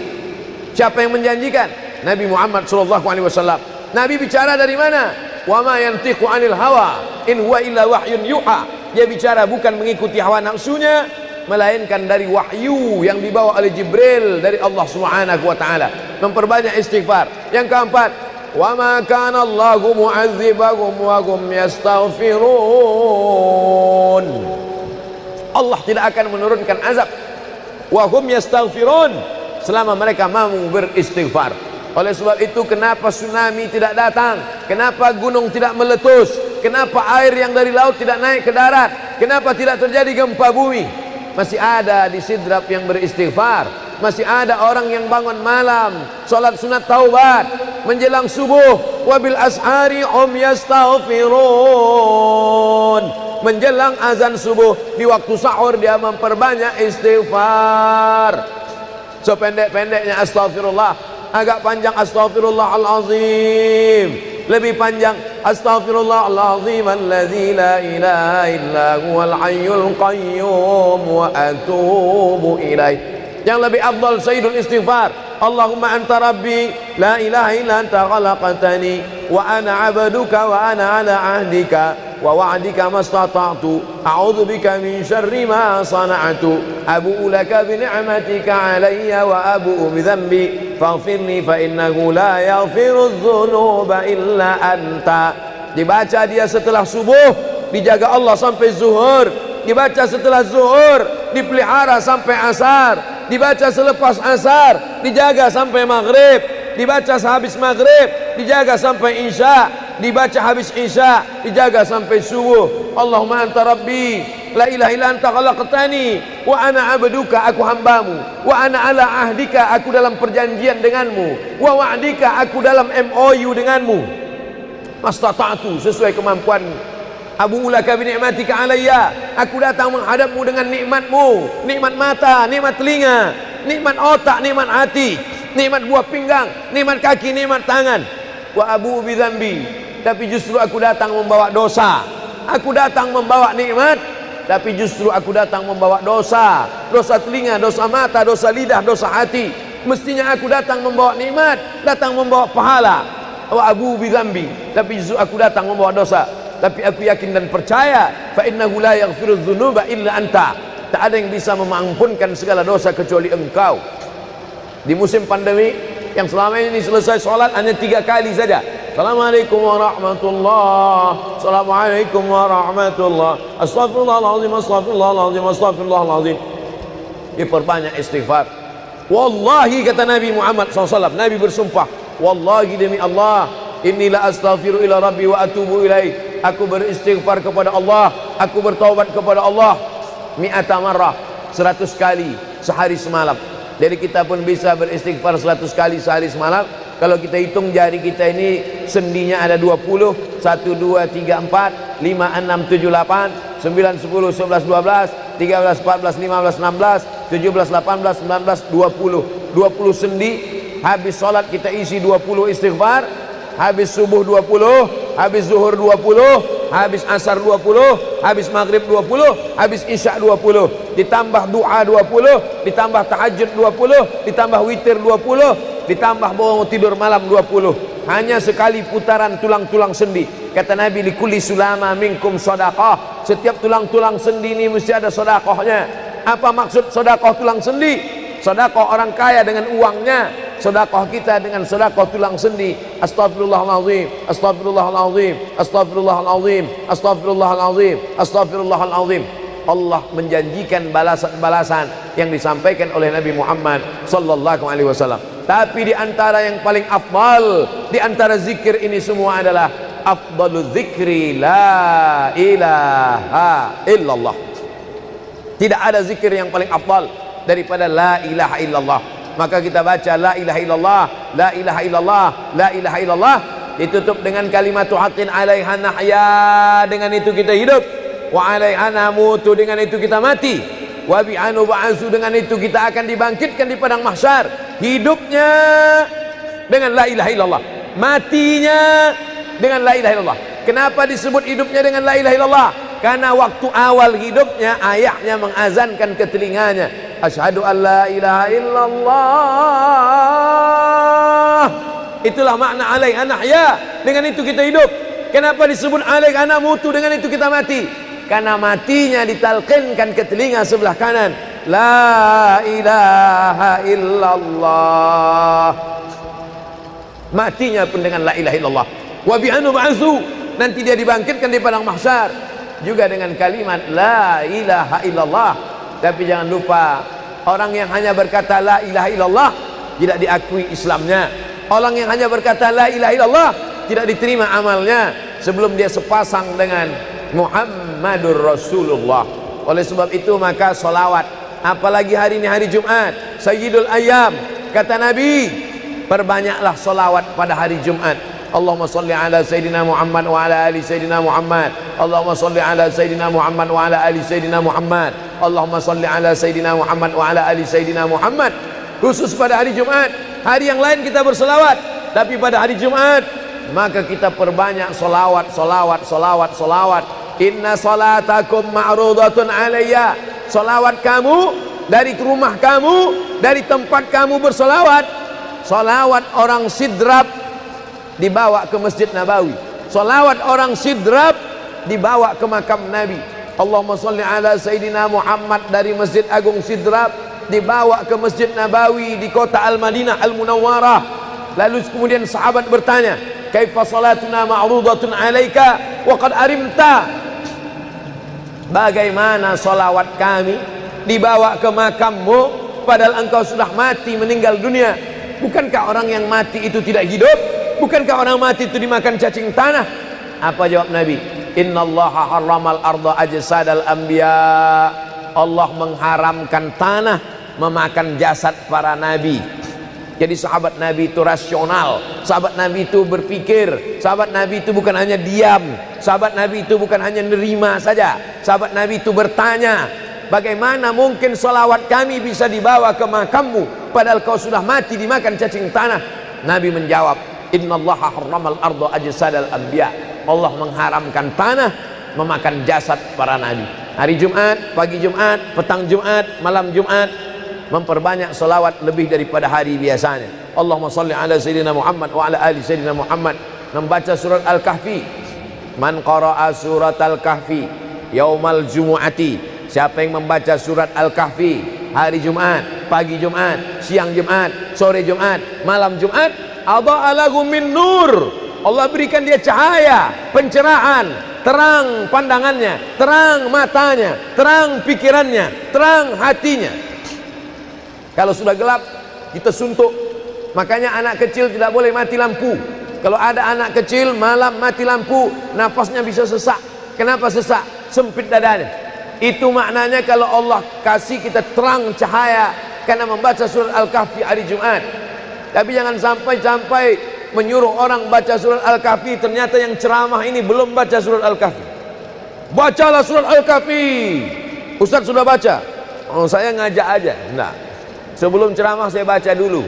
Siapa yang menjanjikan? Nabi Muhammad SAW. Nabi bicara dari mana? Wa ma yantiqu 'anil hawa in huwa illa wahyun yuha. Dia bicara bukan mengikuti hawa nafsunya, melainkan dari wahyu yang dibawa oleh Jibril dari Allah Subhanahu wa taala. Memperbanyak istighfar. Yang keempat, wa ma kana Allahu mu'adzibahum wa hum yastaghfirun. Allah tidak akan menurunkan azab wa hum yastaghfirun selama mereka mau beristighfar. Oleh sebab itu, kenapa tsunami tidak datang? Kenapa gunung tidak meletus? Kenapa air yang dari laut tidak naik ke darat? Kenapa tidak terjadi gempa bumi? Masih ada di Sidrap yang beristighfar. Masih ada orang yang bangun malam, salat sunat taubat menjelang subuh. Wabil ashari yastaghfirun. Menjelang azan subuh, di waktu sahur dia memperbanyak istighfar. Sependek-pendeknya astaghfirullah, agak panjang astaghfirullahalazim, lebih panjang astaghfirullahalazim alladzi la ilaha illa huwal hayyul qayyum wa atubu ilaih. Yang lebih afdal sayyidul istighfar, Allahumma anta rabbi la ilaha illa anta khalaqtani wa ana 'abduka wa ana 'ala 'ahdika wa wa'dika mastata'tu a'udzu bika min syarri ma sana'tu abu'u laka bi ni'matika 'alayya wa abu'u bi dhanbi faghfirli fa innahu la yaghfiru dzunuba illa anta. Dibaca dia setelah subuh, dijaga Allah sampai zuhur. Dibaca setelah zuhur, dipelihara sampai asar. Dibaca selepas asar, dijaga sampai maghrib. Dibaca sehabis maghrib, dijaga sampai isya. Dibaca habis isya, dijaga sampai subuh. Allahumma anta rabbi la ilaha illa anta khalaqtani wa ana 'abduka, aku hambamu, wa ana 'ala ahdika, aku dalam perjanjian denganmu, wa wa'dika, aku dalam MOU denganmu, mastata'tu, sesuai kemampuanmu. Abu ulaka bi ni'matika alayya, aku datang menghadapmu dengan nikmatmu, nikmat mata, nikmat telinga, nikmat otak, nikmat hati, nikmat buah pinggang, nikmat kaki, nikmat tangan. Wa abu bi dzambi, tapi justru aku datang membawa dosa. Aku datang membawa nikmat, tapi justru aku datang membawa dosa. Dosa telinga, dosa mata, dosa lidah, dosa hati. Mestinya aku datang membawa nikmat, datang membawa pahala. Wa abu bi dzambi, tapi justru aku datang membawa dosa. Tapi aku yakin dan percaya, fa innahu la yaghfiru dzunuba illa anta. Tak ada yang bisa mengampunkan segala dosa kecuali engkau. Di musim pandemi yang selama ini selesai sholat hanya 3 kali saja. Assalamualaikum warahmatullahi, Assalamualaikum warahmatullahi, Astaghfirullahaladzim, Astaghfirullahaladzim, Astaghfirullahaladzim. Diperbanyak istighfar. Wallahi, kata Nabi Muhammad SAW, Nabi bersumpah, wallahi demi Allah, inilah astaghfiru ila rabbi wa atubu ilaih. Aku beristighfar kepada Allah, aku bertaubat kepada Allah mi'ata marrah, 100 kali sehari semalam. Jadi kita pun bisa beristighfar 100 kali sehari semalam. Kalau kita hitung jari kita ini sendinya ada 20, 1, 2, 3, 4, 5, 6, 7, 8, 9, 10, 11, 12, 13, 14, 15, 16, 17, 18, 19, 20. 20 sendi. Habis sholat kita isi 20 istighfar. Habis subuh 20, habis zuhur 20, habis asar 20, habis maghrib 20, habis isya 20, ditambah doa 20, ditambah tahajud 20, ditambah witir 20, ditambah bangun tidur malam 20. Hanya sekali putaran tulang-tulang sendi. Kata Nabi, likulli sulama minkum sedekah. Setiap tulang-tulang sendi ini mesti ada sedekahnya. Apa maksud sedekah tulang sendi? Sedekah orang kaya dengan uangnya, sedekah kita dengan sedekah tulang sendi. Astagfirullahalazim, astagfirullahalazim, astagfirullahalazim, astagfirullahalazim, astagfirullahalazim. Allah menjanjikan balasan-balasan yang disampaikan oleh Nabi Muhammad sallallahu alaihi wasallam. Tapi di antara yang paling afdal di antara zikir ini semua adalah afdalu zikri la ilaha illallah. Tidak ada zikir yang paling afdal daripada la ilaha illallah. Maka kita baca la ilaha illallah, la ilaha illallah, la ilaha illallah, ditutup dengan kalimatu haqqin 'alaiha nahya, dengan itu kita hidup. Wa 'alaiha namutu, dengan itu kita mati. Wa bi'anu ba'asu, dengan itu kita akan dibangkitkan di padang mahsyar. Hidupnya dengan la ilaha illallah, matinya dengan la ilaha illallah. Kenapa disebut hidupnya dengan la ilaha illallah? Karena waktu awal hidupnya ayahnya mengazankan ke telinganya, asyhadu an la ilaha illallah. Itulah makna 'alaiha nahya, dengan itu kita hidup. Kenapa disebut 'alaiha namutu, dengan itu kita mati? Karena matinya ditalqinkan ke telinga sebelah kanan, la ilaha illallah. Matinya pun dengan la ilaha illallah. Wa bi'anu ba'su, nanti dia dibangkitkan di padang mahsyar juga dengan kalimat la ilaha illallah. Tapi jangan lupa, orang yang hanya berkata la ilaha illallah tidak diakui Islamnya. Orang yang hanya berkata la ilaha illallah tidak diterima amalnya sebelum dia sepasang dengan Muhammadur Rasulullah. Oleh sebab itu maka solawat, apalagi hari ini hari Jumat, Sayyidul Ayyam, kata Nabi, perbanyaklah solawat pada hari Jumat. Allahumma salli ala Sayyidina Muhammad wa ala ali Sayyidina Muhammad. Allahumma salli ala Sayyidina Muhammad wa ala ali Sayyidina Muhammad. Allahumma salli ala Sayyidina Muhammad wa ala ali Sayyidina Muhammad. Khusus pada hari Jumat. Hari yang lain kita bersolawat, tapi pada hari Jumat maka kita perbanyak solawat, solawat, solawat, solawat. Inna salatakum ma'rudatun alayya. Solawat kamu dari rumah kamu, dari tempat kamu bersolawat. Solawat orang sidrap dibawa ke Masjid Nabawi. Solawat orang sidrap dibawa ke makam Nabi. Allahumma salli ala Sayyidina Muhammad dari Masjid Agung Sidrap dibawa ke Masjid Nabawi di kota Al-Madinah Al-Munawwarah. Lalu kemudian sahabat bertanya, kaifa salatuna ma'rudatun alaika wa qad arimta? Bagaimana solawat kami dibawa ke makammu padahal engkau sudah mati, meninggal dunia? Bukankah orang yang mati itu tidak hidup? Bukankah orang mati itu dimakan cacing tanah? Apa jawab Nabi? Innallaha harramal arda ajsadal anbiya. Allah mengharamkan tanah memakan jasad para nabi. Jadi sahabat Nabi itu rasional, sahabat Nabi itu berpikir, sahabat Nabi itu bukan hanya diam, sahabat Nabi itu bukan hanya nerima saja, sahabat Nabi itu bertanya, bagaimana mungkin salawat kami bisa dibawa ke makammu padahal kau sudah mati dimakan cacing tanah? Nabi menjawab, innallaha harramal arda ajsadal anbiya. Allah mengharamkan tanah memakan jasad para nabi. Hari Jumat, pagi Jumat, petang Jumat, malam Jumat, memperbanyak salawat lebih daripada hari biasanya. Allahumma salli ala Sayyidina Muhammad wa ala ali Sayyidina Muhammad. Membaca surat Al-Kahfi. Man qara'a surat Al-Kahfi yaumal jumu'ati. Siapa yang membaca surat Al-Kahfi hari Jumat, pagi Jumat, siang Jumat, sore Jumat, malam Jumat, adha'a lahu min nur. Allah berikan dia cahaya, pencerahan, terang pandangannya, terang matanya, terang pikirannya, terang hatinya. Kalau sudah gelap, kita suntuk. Makanya anak kecil tidak boleh mati lampu. Kalau ada anak kecil malam mati lampu, napasnya bisa sesak. Kenapa sesak? Sempit dadanya. Itu maknanya kalau Allah kasih kita terang cahaya karena membaca surat Al-Kahfi hari Jumat. Tapi jangan sampai menyuruh orang baca surat Al-Kahfi, ternyata yang ceramah ini belum baca surat Al-Kahfi. Bacalah surat Al-Kahfi. Ustaz sudah baca. Oh, saya ngajak aja. Enggak. Sebelum ceramah saya baca dulu.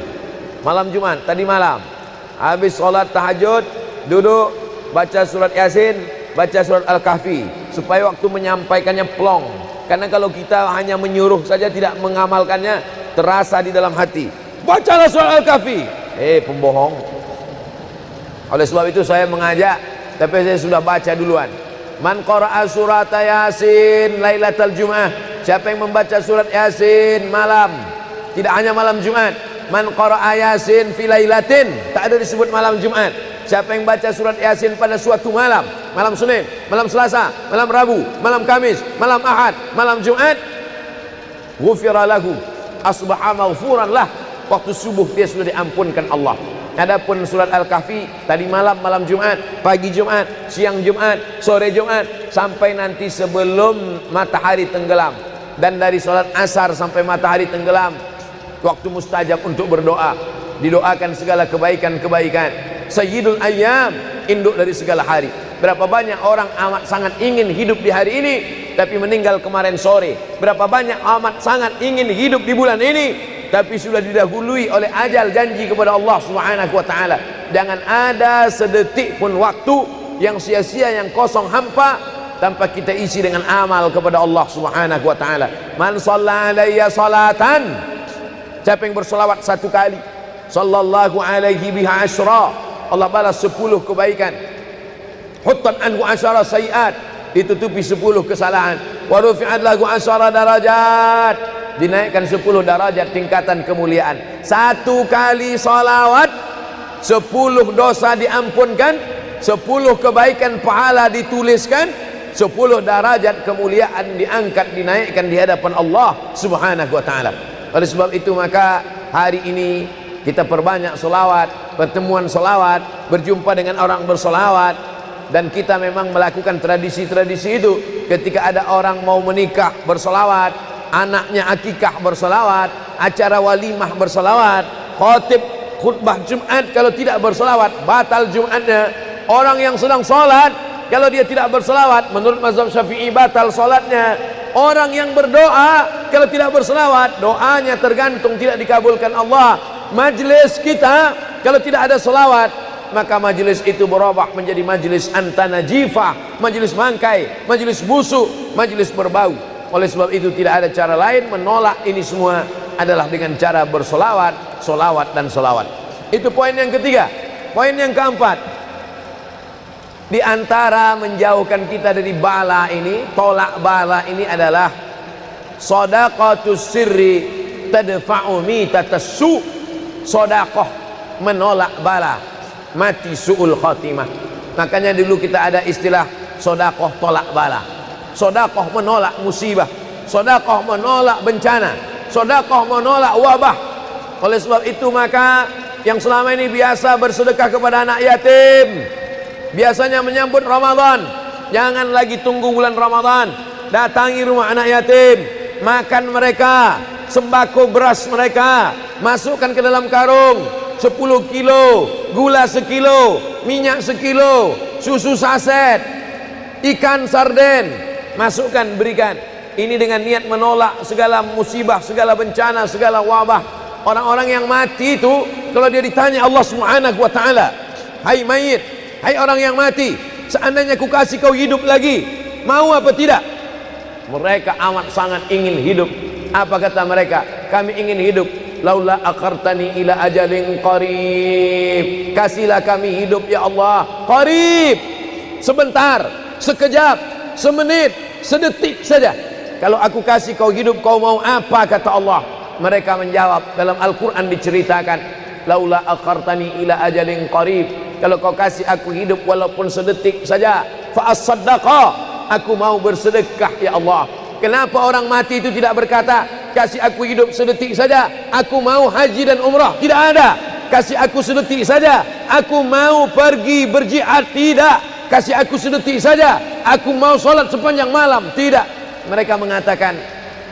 Malam Jumat, tadi malam. Habis sholat tahajud, duduk, baca surat Yasin, baca surat Al-Kahfi. Supaya waktu menyampaikannya plong. Karena kalau kita hanya menyuruh saja tidak mengamalkannya, terasa di dalam hati. Bacalah surat Al-Kahfi. Pembohong. Oleh sebab itu saya mengajak, tapi saya sudah baca duluan. Man qara'a surat Yasin lailatal Jum'ah. Siapa yang membaca surat Yasin malam, tidak hanya malam Jumat, Man qara'a Yasin fi lailatin, tak ada disebut malam Jumat. Siapa yang baca surat Yasin pada suatu malam, malam Senin, malam Selasa, malam Rabu, malam Kamis, malam Ahad, malam Jumat, ghufira lahu, asbaha maghfuran lah. Waktu subuh dia sudah diampunkan Allah. Adapun surat Al-Kahfi tadi malam, malam Jumat, pagi Jumat, siang Jumat, sore Jumat, sampai nanti sebelum matahari tenggelam. Dan dari salat asar sampai matahari tenggelam, waktu mustajab untuk berdoa, didoakan segala kebaikan-kebaikan. Sayyidul ayyam, induk dari segala hari. Berapa banyak orang amat sangat ingin hidup di hari ini tapi meninggal kemarin sore. Berapa banyak amat sangat ingin hidup di bulan ini tapi sudah didahului oleh ajal, janji kepada Allah Subhanahu wa taala. Jangan ada sedetik pun waktu yang sia-sia, yang kosong hampa tanpa kita isi dengan amal kepada Allah Subhanahu wa taala. Man shalla alayya salatan, siapa yang bersolawat satu kali, sallallahu alaihi biha asyra, Allah balas 10 kebaikan. Huttan anhu asyara sayiat, ditutupi 10 kesalahan. Wa rufi'at lahu asyara darajat, dinaikkan 10 darajat tingkatan kemuliaan. Satu kali salawat 10 dosa diampunkan, 10 kebaikan pahala dituliskan, 10 derajat kemuliaan diangkat, dinaikkan di hadapan Allah Subhanahu wa taala. Oleh sebab itu maka hari ini kita perbanyak selawat, pertemuan selawat, berjumpa dengan orang berselawat. Dan kita memang melakukan tradisi-tradisi itu. Ketika ada orang mau menikah berselawat, anaknya akikah berselawat, acara walimah berselawat, khotib khutbah Jumat kalau tidak berselawat batal Jumatnya. Orang yang sedang sholat kalau dia tidak berselawat, menurut mazhab Syafi'i batal sholatnya. Orang yang berdoa kalau tidak berselawat, doanya tergantung tidak dikabulkan Allah. Majlis kita kalau tidak ada selawat, maka majlis itu berubah menjadi majlis antanajifah, majlis mangkai, majlis busuk, majlis berbau. Oleh sebab itu tidak ada cara lain menolak ini semua adalah dengan cara bersolawat, solawat dan solawat. Itu poin yang ketiga. Poin yang keempat, di antara menjauhkan kita dari bala ini, tolak bala ini adalah shadaqatus sirri tadfa'u mitatas su. Sedekah menolak bala, mati su'ul khatimah. Makanya dulu kita ada istilah sedekah tolak bala. Sedekah menolak musibah, sedekah menolak bencana, sedekah menolak wabah. Oleh sebab itu maka yang selama ini biasa bersedekah kepada anak yatim, biasanya menyambut Ramadan, jangan lagi tunggu bulan Ramadan, datangi rumah anak yatim, makan mereka, sembako beras mereka, masukkan ke dalam karung 10 kilo, gula sekilo, minyak sekilo, susu saset, ikan sarden, masukkan, berikan. Ini dengan niat menolak segala musibah, segala bencana, segala wabah. Orang-orang yang mati itu kalau dia ditanya Allah Subhanahu wa taala, hai mayit, hai orang yang mati, seandainya ku kasih kau hidup lagi, mau apa tidak? Mereka amat sangat ingin hidup. Apa kata mereka? Kami ingin hidup. Laula akhartani ila ajalin qarib, kasihlah kami hidup ya Allah qarib, sebentar, sekejap, semenit, sedetik saja. Kalau aku kasih kau hidup, kau mau apa? Kata Allah. Mereka menjawab, dalam Al-Quran diceritakan, laula akhartani ila ajalin qarib, kalau kau kasih aku hidup walaupun sedetik saja, fa as-saddaqa, aku mau bersedekah ya Allah. Kenapa orang mati itu tidak berkata, kasih aku hidup sedetik saja, aku mau haji dan umrah? Tidak ada. Kasih aku sedetik saja, aku mau pergi berjihad? Tidak. Kasih aku sedetik saja, aku mau sholat sepanjang malam? Tidak. Mereka mengatakan,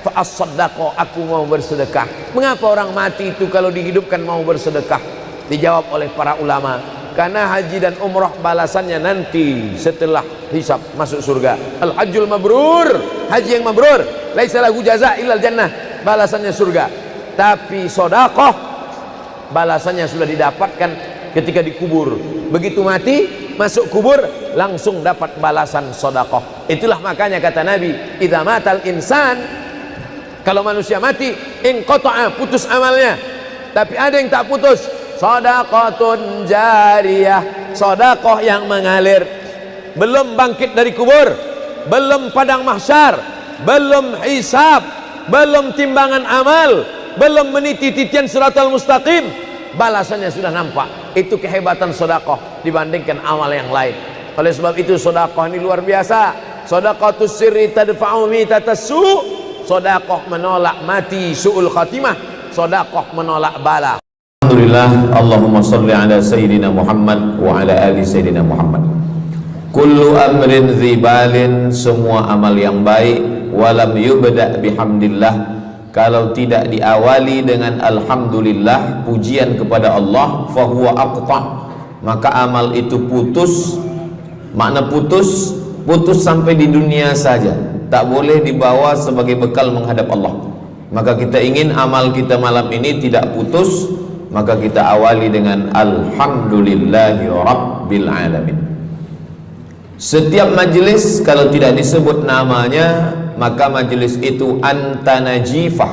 fa as-saddaqa, aku mau bersedekah. Mengapa orang mati itu kalau dihidupkan mau bersedekah? Dijawab oleh para ulama, karena haji dan umrah balasannya nanti setelah hisab masuk surga. Al-hajjul mabrur, haji yang mabrur, laisa lahu jaza illal jannah, balasannya surga. Tapi sedekah balasannya sudah didapatkan ketika dikubur. Begitu mati masuk kubur langsung dapat balasan sedekah. Itulah makanya kata Nabi, idza matal insan, kalau manusia mati, inqata'a, putus amalnya. Tapi ada yang tak putus, shadaqatun jariyah, sedekah yang mengalir. Belum bangkit dari kubur, belum padang mahsyar, belum hisab, belum timbangan amal, belum meniti titian siratal mustaqim, balasannya sudah nampak. Itu kehebatan sedekah dibandingkan amal yang lain. Oleh sebab itu sedekah ini luar biasa. Sedaqatus sirri tadfa'u mitatas su'. Sedekah menolak mati su'ul khatimah. Sedekah menolak bala. Alhamdulillah, Allahumma salli ala Sayyidina Muhammad wa ala ali Sayyidina Muhammad. Kullu amrin zibalin, semua amal yang baik, walam yubda' bihamdillah, kalau tidak diawali dengan alhamdulillah, pujian kepada Allah, fahuwa aqta', maka amal itu putus. Makna putus, putus sampai di dunia saja, tak boleh dibawa sebagai bekal menghadap Allah. Maka kita ingin amal kita malam ini tidak putus, maka kita awali dengan alhamdulillahi rabbil alamin. Setiap majlis kalau tidak disebut namanya, maka majlis itu antanajifah,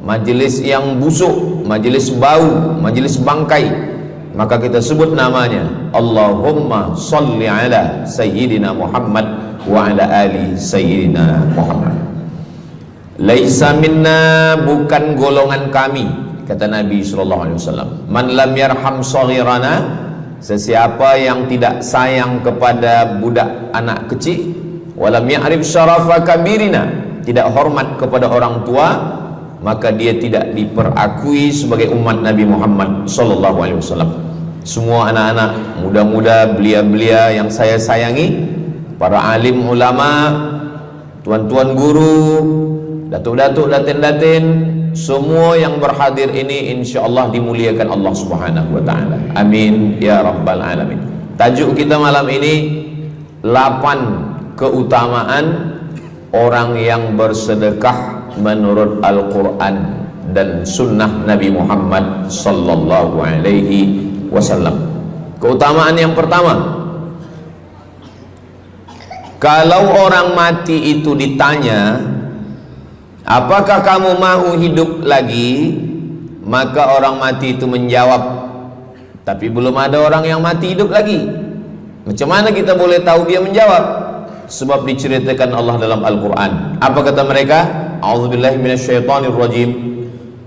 majlis yang busuk, majlis bau, majlis bangkai. Maka kita sebut namanya, Allahumma salli ala Sayyidina Muhammad wa ala ali Sayyidina Muhammad. Laisa minna, bukan golongan kami, kata Nabi SAW. Man lam yarham saghirana, sesiapa yang tidak sayang kepada budak anak kecil, walam ya'rif syarafa kabirina, tidak hormat kepada orang tua, maka dia tidak diperakui sebagai umat Nabi Muhammad SAW. Semua anak-anak muda-muda, belia-belia yang saya sayangi, para alim ulama, tuan-tuan guru, datuk-datuk, datin-datin, semua yang berhadir ini insyaallah dimuliakan Allah Subhanahu wa taala. Amin ya rabbal alamin. Tajuk kita malam ini 8 keutamaan orang yang bersedekah menurut Al-Qur'an dan sunnah Nabi Muhammad sallallahu alaihi wasallam. Keutamaan yang pertama, kalau orang mati itu ditanya, apakah kamu mau hidup lagi? Maka orang mati itu menjawab, tapi belum ada orang yang mati hidup lagi. Macam mana kita boleh tahu dia menjawab? Sebab diceritakan Allah dalam Al-Quran. Apa kata mereka? A'udzubillahi minasyaitonirrajim.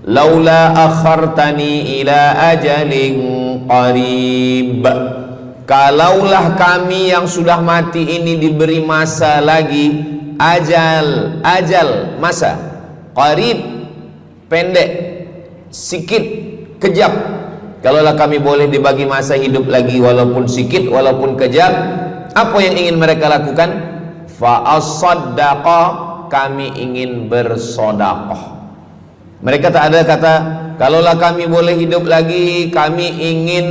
Laula akhartani ila ajalin qarib, kalaulah kami yang sudah mati ini diberi masa lagi, ajal masa, qarib pendek, sikit, kejap. Kalaulah kami boleh dibagi masa hidup lagi walaupun sikit, walaupun kejap, apa yang ingin mereka lakukan? Fa as-saddaqa, kami ingin bersodaqah. Mereka tak ada kata, kalaulah kami boleh hidup lagi, kami ingin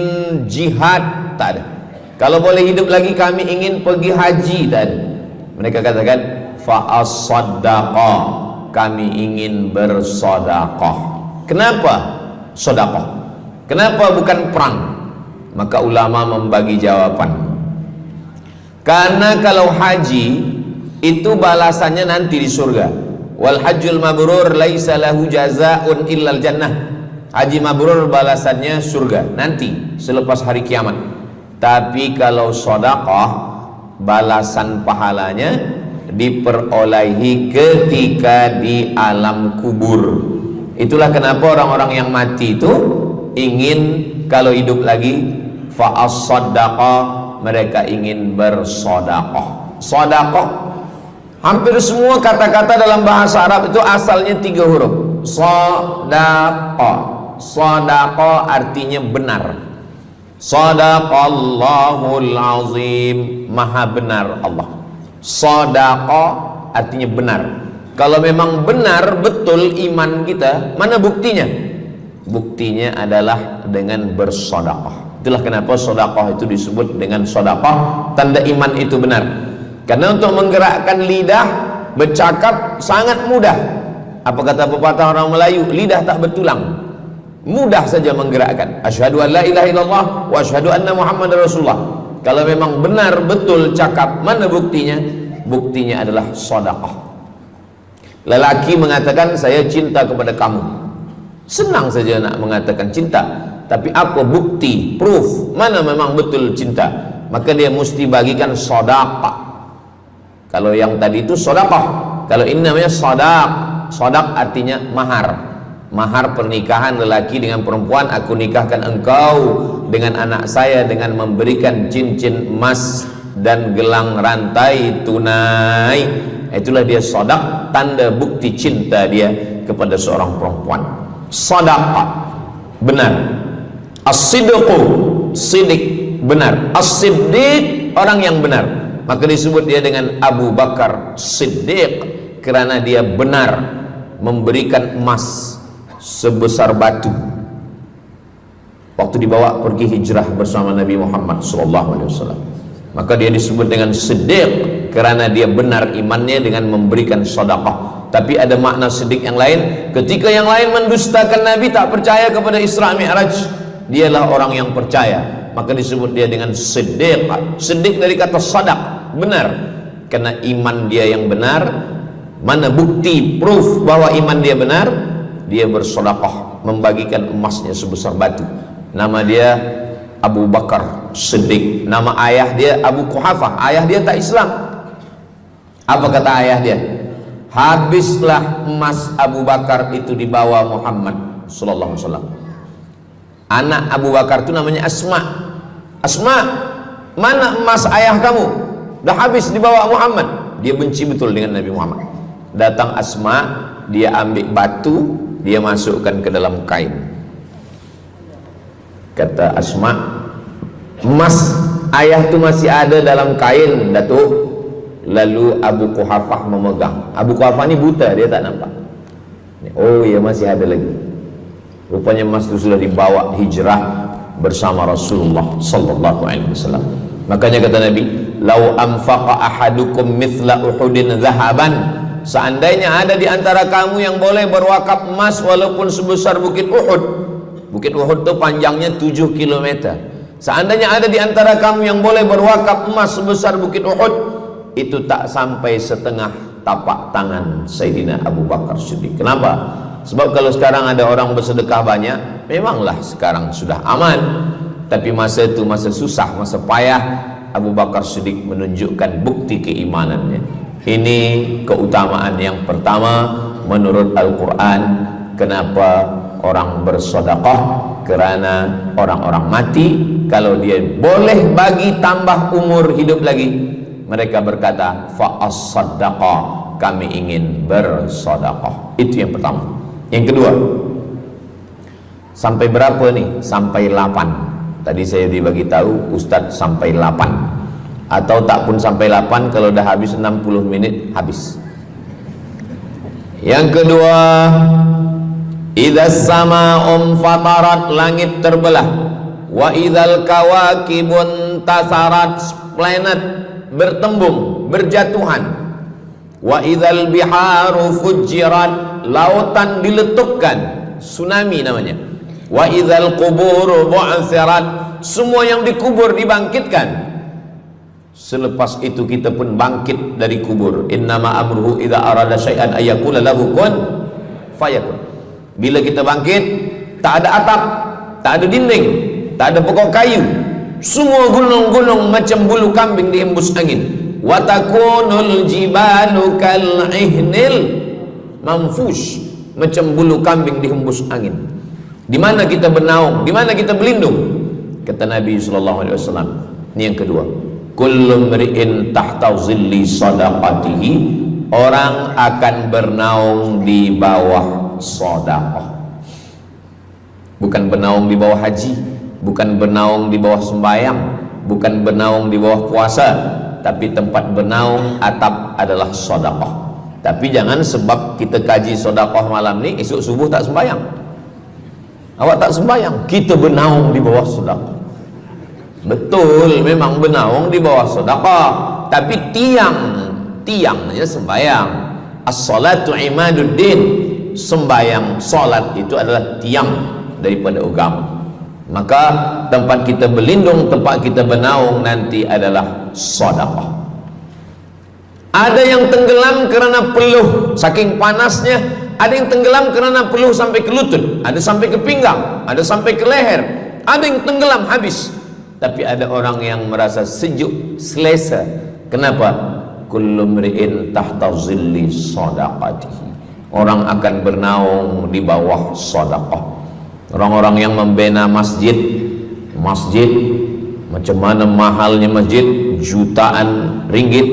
jihad, tak ada. Kalau boleh hidup lagi, kami ingin pergi haji, tak ada. Mereka katakan, fa-as-saddaqa, kami ingin bersodaqah. Kenapa sodaqah? Kenapa bukan perang? Maka ulama membagi jawaban. Karena kalau haji, itu balasannya nanti di surga. Wal hajjul mabrur laisa lahu jazaa'un illal jannah. Haji mabrur balasannya surga nanti selepas hari kiamat. Tapi kalau sedekah, balasan pahalanya diperolehi ketika di alam kubur. Itulah kenapa orang-orang yang mati itu ingin kalau hidup lagi, fa as-saddaqa, mereka ingin bersedekah. Sedekah, hampir semua kata-kata dalam bahasa Arab itu asalnya 3 huruf. Sadaqah. Sadaqah artinya benar. Sadaqallahul azim, maha benar Allah. Sadaqah artinya benar. Kalau memang benar betul iman kita, mana buktinya? Buktinya adalah dengan bersedekah. Itulah kenapa sedekah itu disebut dengan sedekah, tanda iman itu benar. Karena untuk menggerakkan lidah bercakap sangat mudah. Apa kata pepatah orang Melayu? Lidah tak bertulang, mudah saja menggerakkan. Asyhadu an la ilaha illallah wa asyhadu anna Muhammadar Rasulullah. Kalau memang benar betul cakap, mana buktinya? Buktinya adalah sedekah. Lelaki mengatakan saya cinta kepada kamu, senang saja nak mengatakan cinta, tapi apa bukti, proof, mana memang betul cinta? Maka dia mesti bagikan sedekah. Kalau yang tadi itu sedekah, kalau ini namanya sadaq. Sadaq artinya mahar. mahar pernikahan lelaki dengan perempuan, aku nikahkan engkau dengan anak saya dengan memberikan cincin emas dan gelang rantai tunai. Itulah dia sedekah, tanda bukti cinta dia kepada seorang perempuan. Sedekah benar. As-sidqu, sidik, benar. As-siddiq, orang yang benar. Maka disebut dia dengan Abu Bakar Siddiq, kerana dia benar memberikan emas sebesar batu waktu dibawa pergi hijrah bersama Nabi Muhammad SAW. Maka dia disebut dengan Siddiq kerana dia benar imannya dengan memberikan sedekah. Tapi ada makna siddiq yang lain, ketika yang lain mendustakan Nabi, tak percaya kepada Isra Mi'raj, dialah orang yang percaya, maka disebut dia dengan siddiq. Siddiq dari kata sadaq, benar, karena iman dia yang benar. Mana bukti, proof bahwa iman dia benar? Dia bersedekah, membagikan emasnya sebesar batu. Nama dia Abu Bakar Siddiq. Nama ayah dia Abu Quhafah. Ayah dia tak Islam. Apa kata ayah dia? Habislah emas Abu Bakar itu dibawa Muhammad sallallahu alaihi wasallam. Anak Abu Bakar itu namanya Asma. Asma, mana emas ayah kamu? Dah habis dibawa Muhammad. Dia benci betul dengan Nabi Muhammad. Datang Asma, dia ambil batu, dia masukkan ke dalam kain. Kata Asma, emas ayah tu masih ada dalam kain, Datuk. Lalu Abu Quhafah memegang. Abu Quhafah ni buta, dia tak nampak. Oh ya, masih ada lagi. Rupanya emas itu sudah dibawa hijrah bersama Rasulullah sallallahu alaihi wasallam. Makanya kata Nabi, "Lau anfaqa ahadukum mithla Uhudin zahaban." Seandainya ada di antara kamu yang boleh berwakaf emas walaupun sebesar bukit Uhud. Bukit Uhud itu panjangnya 7 km. Seandainya ada di antara kamu yang boleh berwakaf emas sebesar bukit Uhud, itu tak sampai setengah tapak tangan Sayyidina Abu Bakar Siddiq. Kenapa? Sebab kalau sekarang ada orang bersedekah banyak, memanglah sekarang sudah aman. Tapi masa itu masa susah, masa payah, Abu Bakar Siddiq menunjukkan bukti keimanannya. Ini keutamaan yang pertama menurut Al-Quran. Kenapa orang bersedekah? Kerana orang-orang mati, kalau dia boleh bagi tambah umur hidup lagi, mereka berkata, fa'as-sadaqah, kami ingin bersedekah. Itu yang pertama. Yang kedua, sampai berapa nih? Sampai 8. Tadi saya dibagi tahu Ustadz sampai 8. Atau tak pun sampai 8, kalau dah habis 60 menit, habis. Yang kedua, idzas sama'um fatarat, langit terbelah. Wa idzal kawakibun tasarat, planet bertembung, berjatuhan. Wa idzal biharu fujirat, lautan diletupkan, tsunami namanya. Wa idzal quburu bu'athirat, semua yang dikubur dibangkitkan. Selepas itu kita pun bangkit dari kubur. Innama amruhu idza arada syai'an ayyaqula lahu kun fayakun. Bila kita bangkit, tak ada atap, tak ada dinding, tak ada pokok kayu, semua gunung-gunung macam bulu kambing dihembus angin. Wa takunul jibalu kal ihnil manfush, macam bulu kambing dihembus angin. Di mana kita bernaung, di mana kita berlindung? Kata Nabi sallallahu alaihi wasallam. Ini yang kedua. Kullu mri'in tahta zilli sadaqatihi, orang akan bernaung di bawah sedekah. Bukan bernaung di bawah haji, bukan bernaung di bawah sembahyang, bukan bernaung di bawah puasa, tapi tempat bernaung atap adalah sedekah. Tapi jangan sebab kita kaji sedekah malam ni, esok subuh tak sembahyang. Awak tak sembahyang, kita bernaung di bawah sedekah. Betul, memang bernaung di bawah sedekah, tapi tiangnya sembahyang. As-salatu imaduddin, sembahyang, salat itu adalah tiang daripada agama. Maka tempat kita berlindung, tempat kita bernaung nanti adalah sedekah. Ada yang tenggelam kerana peluh saking panasnya, ada yang tenggelam kerana peluh sampai ke lutut, ada sampai ke pinggang, ada sampai ke leher, ada yang tenggelam habis. Tapi ada orang yang merasa sejuk, selesa. Kenapa? Kullu mri'in tahta zilli sadaqatihi, orang akan bernaung di bawah sedekah. Orang-orang yang membina masjid, macam mana mahalnya masjid, jutaan ringgit,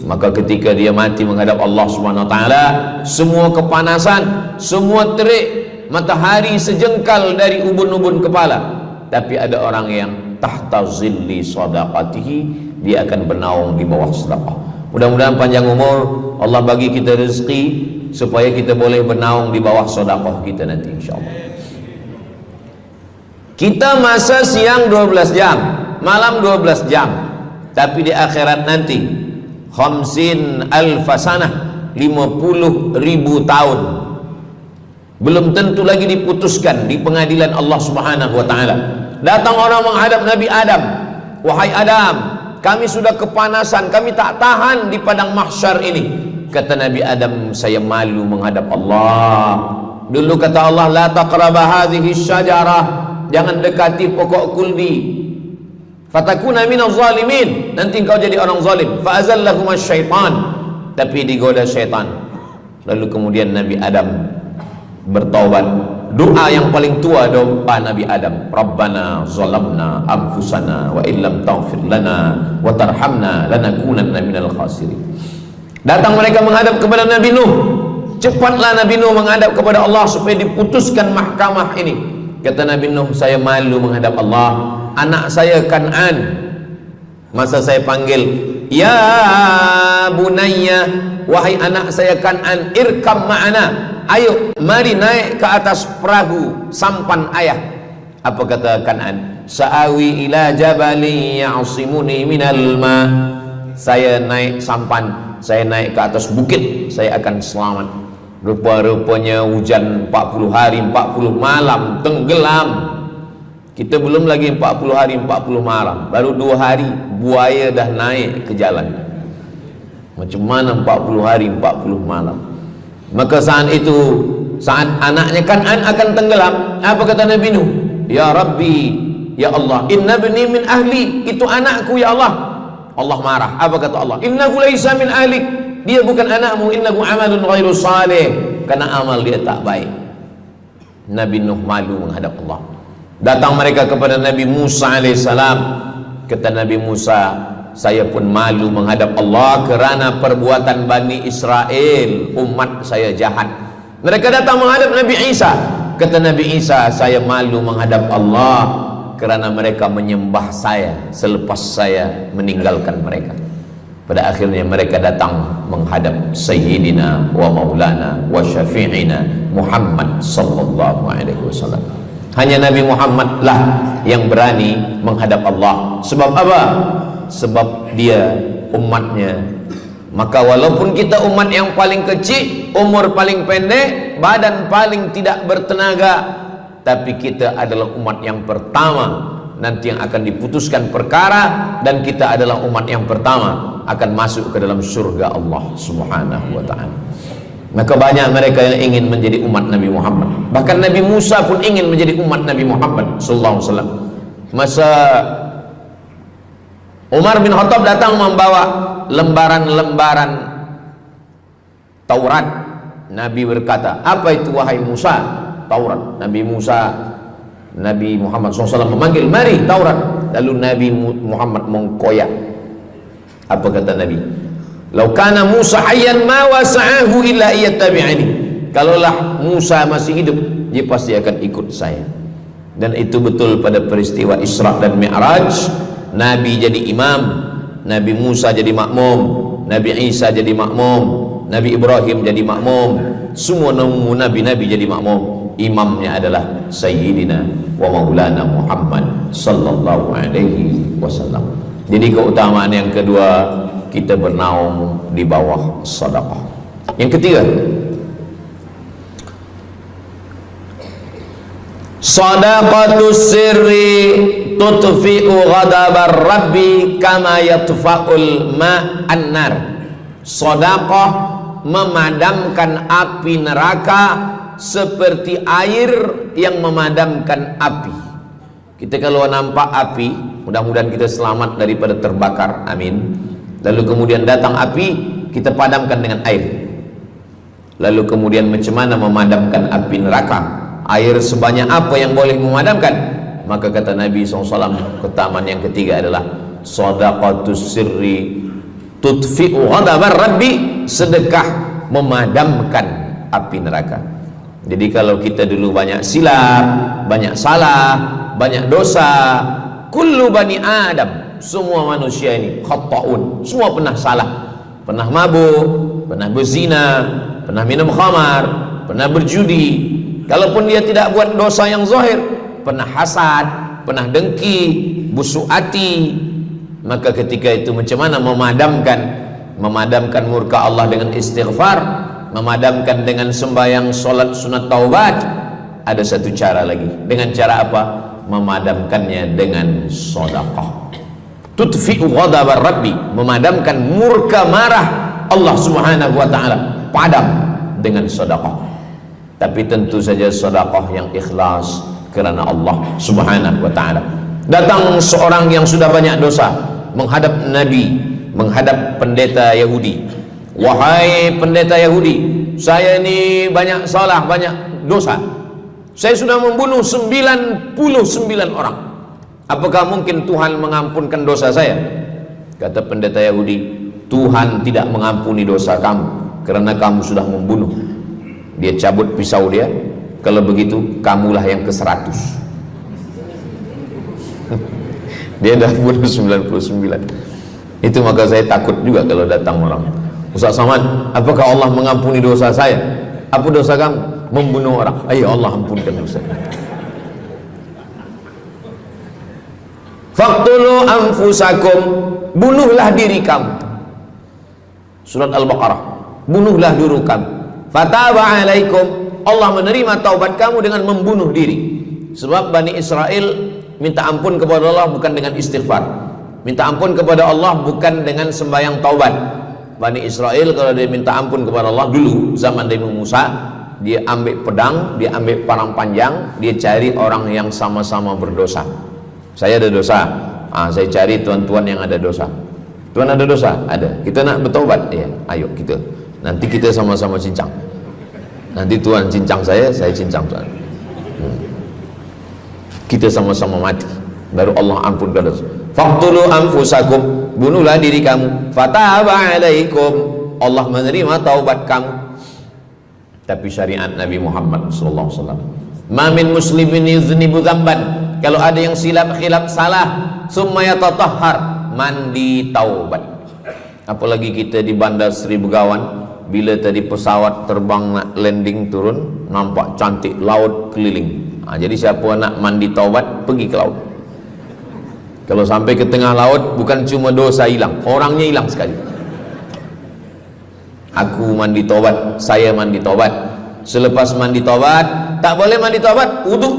maka ketika dia mati menghadap Allah Subhanahu wa taala, semua kepanasan, semua terik matahari sejengkal dari ubun-ubun kepala, tapi ada orang yang tahta zilli sadaqatihi, dia akan bernaung di bawah sedekah. Mudah-mudahan panjang umur, Allah bagi kita rezeki supaya kita boleh bernaung di bawah sedekah kita nanti insyaallah. Kita masa siang 12 jam, malam 12 jam, tapi di akhirat nanti khamsin alfasanah, 50.000 tahun, belum tentu lagi diputuskan di pengadilan Allah Subhanahu wa taala. Datang orang menghadap Nabi Adam, wahai Adam, kami sudah kepanasan, kami tak tahan di padang mahsyar ini. Kata Nabi Adam, saya malu menghadap Allah. Dulu kata Allah, la taqraba hadhihi syajarah, jangan dekati pokok kuldi, fatakuna minaz zalimin, nanti engkau jadi orang zalim. Fa azallahuma syaitan, tapi digoda syaitan. Lalu kemudian Nabi Adam bertaubat. Doa yang paling tua doa Nabi Adam, Rabbana zalamna anfusana wa illam taghfir lana wa tarhamna lanakunanna minal khasirin. Datang mereka menghadap kepada Nabi Nuh. Cepatlah Nabi Nuh menghadap kepada Allah supaya diputuskan mahkamah ini. Kata Nabi Nuh, saya malu menghadap Allah. Anak saya Kan'an, masa saya panggil, ya bunayya, wahai anak saya Kan'an, irkam ma'ana, ayo mari naik ke atas perahu sampan ayah. Apa kata Kan'an? Sa'awi ila jabali ya'asimuni minal ma, saya naik sampan, saya naik ke atas bukit, saya akan selamat. Rupa-rupanya hujan 40 hari 40 malam, tenggelam. Kita belum lagi 40 hari 40 malam, baru 2 hari buaya dah naik ke jalan. Macam mana 40 hari 40 malam? Maka saat itu, saat anaknya Kan'an akan tenggelam, apa kata Nabi Nuh? Ya Rabbi, ya Allah, inna bni min ahli, itu anakku ya Allah. Allah marah. Apa kata Allah? Innahu laisa min ahlik, dia bukan anakmu, innahu amalun ghairu salih, karena amal dia tak baik. Nabi Nuh malu menghadap Allah. Datang mereka kepada Nabi Musa alaihissalam. Kata Nabi Musa, saya pun malu menghadap Allah kerana perbuatan Bani Israel, umat saya jahat. Mereka datang menghadap Nabi Isa. Kata Nabi Isa, saya malu menghadap Allah kerana mereka menyembah saya selepas saya meninggalkan mereka. Pada akhirnya mereka datang menghadap Sayyidina wa Maulana wa Syafi'ina Muhammad sallallahu alaihi wasallam. Hanya Nabi Muhammad lah yang berani menghadap Allah. Sebab apa? Sebab dia umatnya. Maka walaupun kita umat yang paling kecil, umur paling pendek, badan paling tidak bertenaga, tapi kita adalah umat yang pertama nanti yang akan diputuskan perkara, dan kita adalah umat yang pertama akan masuk ke dalam surga Allah Subhanahu wa ta'ala. Maka banyak mereka yang ingin menjadi umat Nabi Muhammad. Bahkan Nabi Musa pun ingin menjadi umat Nabi Muhammad sallallahu alaihi wasallam. Masa Umar bin Khattab datang membawa lembaran-lembaran Taurat, Nabi berkata, apa itu wahai Musa? Taurat. Nabi Muhammad SAW memanggil, mari Taurat. Lalu Nabi Muhammad mengkoyak. Apa kata Nabi? Lau kana Musa hayyan ma wasa'ahu illa iyattabi'ani. Kalaulah Musa masih hidup, dia pasti akan ikut saya. Dan itu betul pada peristiwa Isra dan Mi'raj. Nabi jadi imam, Nabi Musa jadi makmum, Nabi Isa jadi makmum, Nabi Ibrahim jadi makmum, semua nabi-nabi jadi makmum. Imamnya adalah Sayyidina wa Maulana Muhammad sallallahu alaihi wasallam. Jadi keutamaan yang kedua, kita bernaung di bawah sedekah. Yang ketiga, sadaqatus sirri tutfi'u ghadabar rabbi kama yatfa'ul ma'an nar. Sedekah memadamkan api neraka seperti air yang memadamkan api. Kita kalau nampak api, mudah-mudahan kita selamat daripada terbakar, amin. Lalu kemudian datang api, kita padamkan dengan air. Lalu kemudian macam mana memadamkan api neraka? Air sebanyak apa yang boleh memadamkan? Maka kata Nabi SAW, ketaman yang ketiga adalah sadaqatus sirri tudfi'u ghadabar rabbi, sedekah memadamkan api neraka. Jadi kalau kita dulu banyak silap, banyak salah, banyak dosa, kullu bani Adam, semua manusia ini khata'un, semua pernah salah, pernah mabuk, pernah berzina, pernah minum khamar, pernah berjudi. Kalaupun dia tidak buat dosa yang zahir, pernah hasad, pernah dengki, busuk hati. Maka ketika itu macam mana memadamkan murka Allah dengan istighfar, memadamkan dengan sembahyang, solat, sunat, taubat. Ada satu cara lagi. Dengan cara apa? Memadamkannya dengan sedekah. Tudfi'u ghadabar rabbi, memadamkan murka marah Allah Subhanahu wa taala, padam dengan sedekah. Tapi tentu saja sedekah yang ikhlas kerana Allah Subhanahu wa taala. Datang seorang yang sudah banyak dosa menghadap Nabi, menghadap pendeta Yahudi. Wahai pendeta Yahudi, saya ini banyak salah, banyak dosa. Saya sudah membunuh 99 orang. Apakah mungkin Tuhan mengampunkan dosa saya? Kata pendeta Yahudi, Tuhan tidak mengampuni dosa kamu kerana kamu sudah membunuh. Dia cabut pisau dia. Kalau begitu kamulah yang ke-100. Dia dah bunuh 99. Itu maka saya takut juga kalau datang orang, Ustaz Somad, apakah Allah mengampuni dosa saya? Apa dosa kamu? Membunuh orang. Ayo Allah ampunkan dosa. Faqtulu anfusakum, bunuhlah diri kamu. Surat Al-Baqarah. Bunuhlah diri kamu. Fataba alaikum, Allah menerima taubat kamu dengan membunuh diri. Sebab Bani Israel minta ampun kepada Allah bukan dengan istighfar, minta ampun kepada Allah bukan dengan sembahyang taubat. Bani Israel kalau dia minta ampun kepada Allah dulu zaman Nabi Musa, dia ambil pedang, dia ambil parang panjang, dia cari orang yang sama-sama berdosa. Saya ada dosa, saya cari tuan-tuan yang ada dosa. Tuan ada dosa? Ada. Kita nak bertaubat? Ya, ayo kita. Nanti kita sama-sama cincang. Nanti tuan cincang saya cincang tuan. Kita sama-sama mati, baru Allah ampunkan dosa. Faqtulu anfusakum, bunuhlah diri kamu. Fataba alaikum, Allah menerima taubat kamu. Tapi syariat Nabi Muhammad sallallahu alaihi wasallam, ma min muslimin yuznibu dzamban, kalau ada yang silap khilaf salah, summa yatatahhar, mandi taubat. Apalagi kita di Bandar Seri Begawan, bila tadi pesawat terbang nak landing turun, nampak cantik laut keliling. Jadi siapa nak mandi taubat, pergi ke laut. Kalau sampai ke tengah laut, bukan cuma dosa hilang, orangnya hilang sekali. Aku mandi taubat, saya mandi taubat. Selepas mandi taubat, tak boleh mandi taubat, wudu.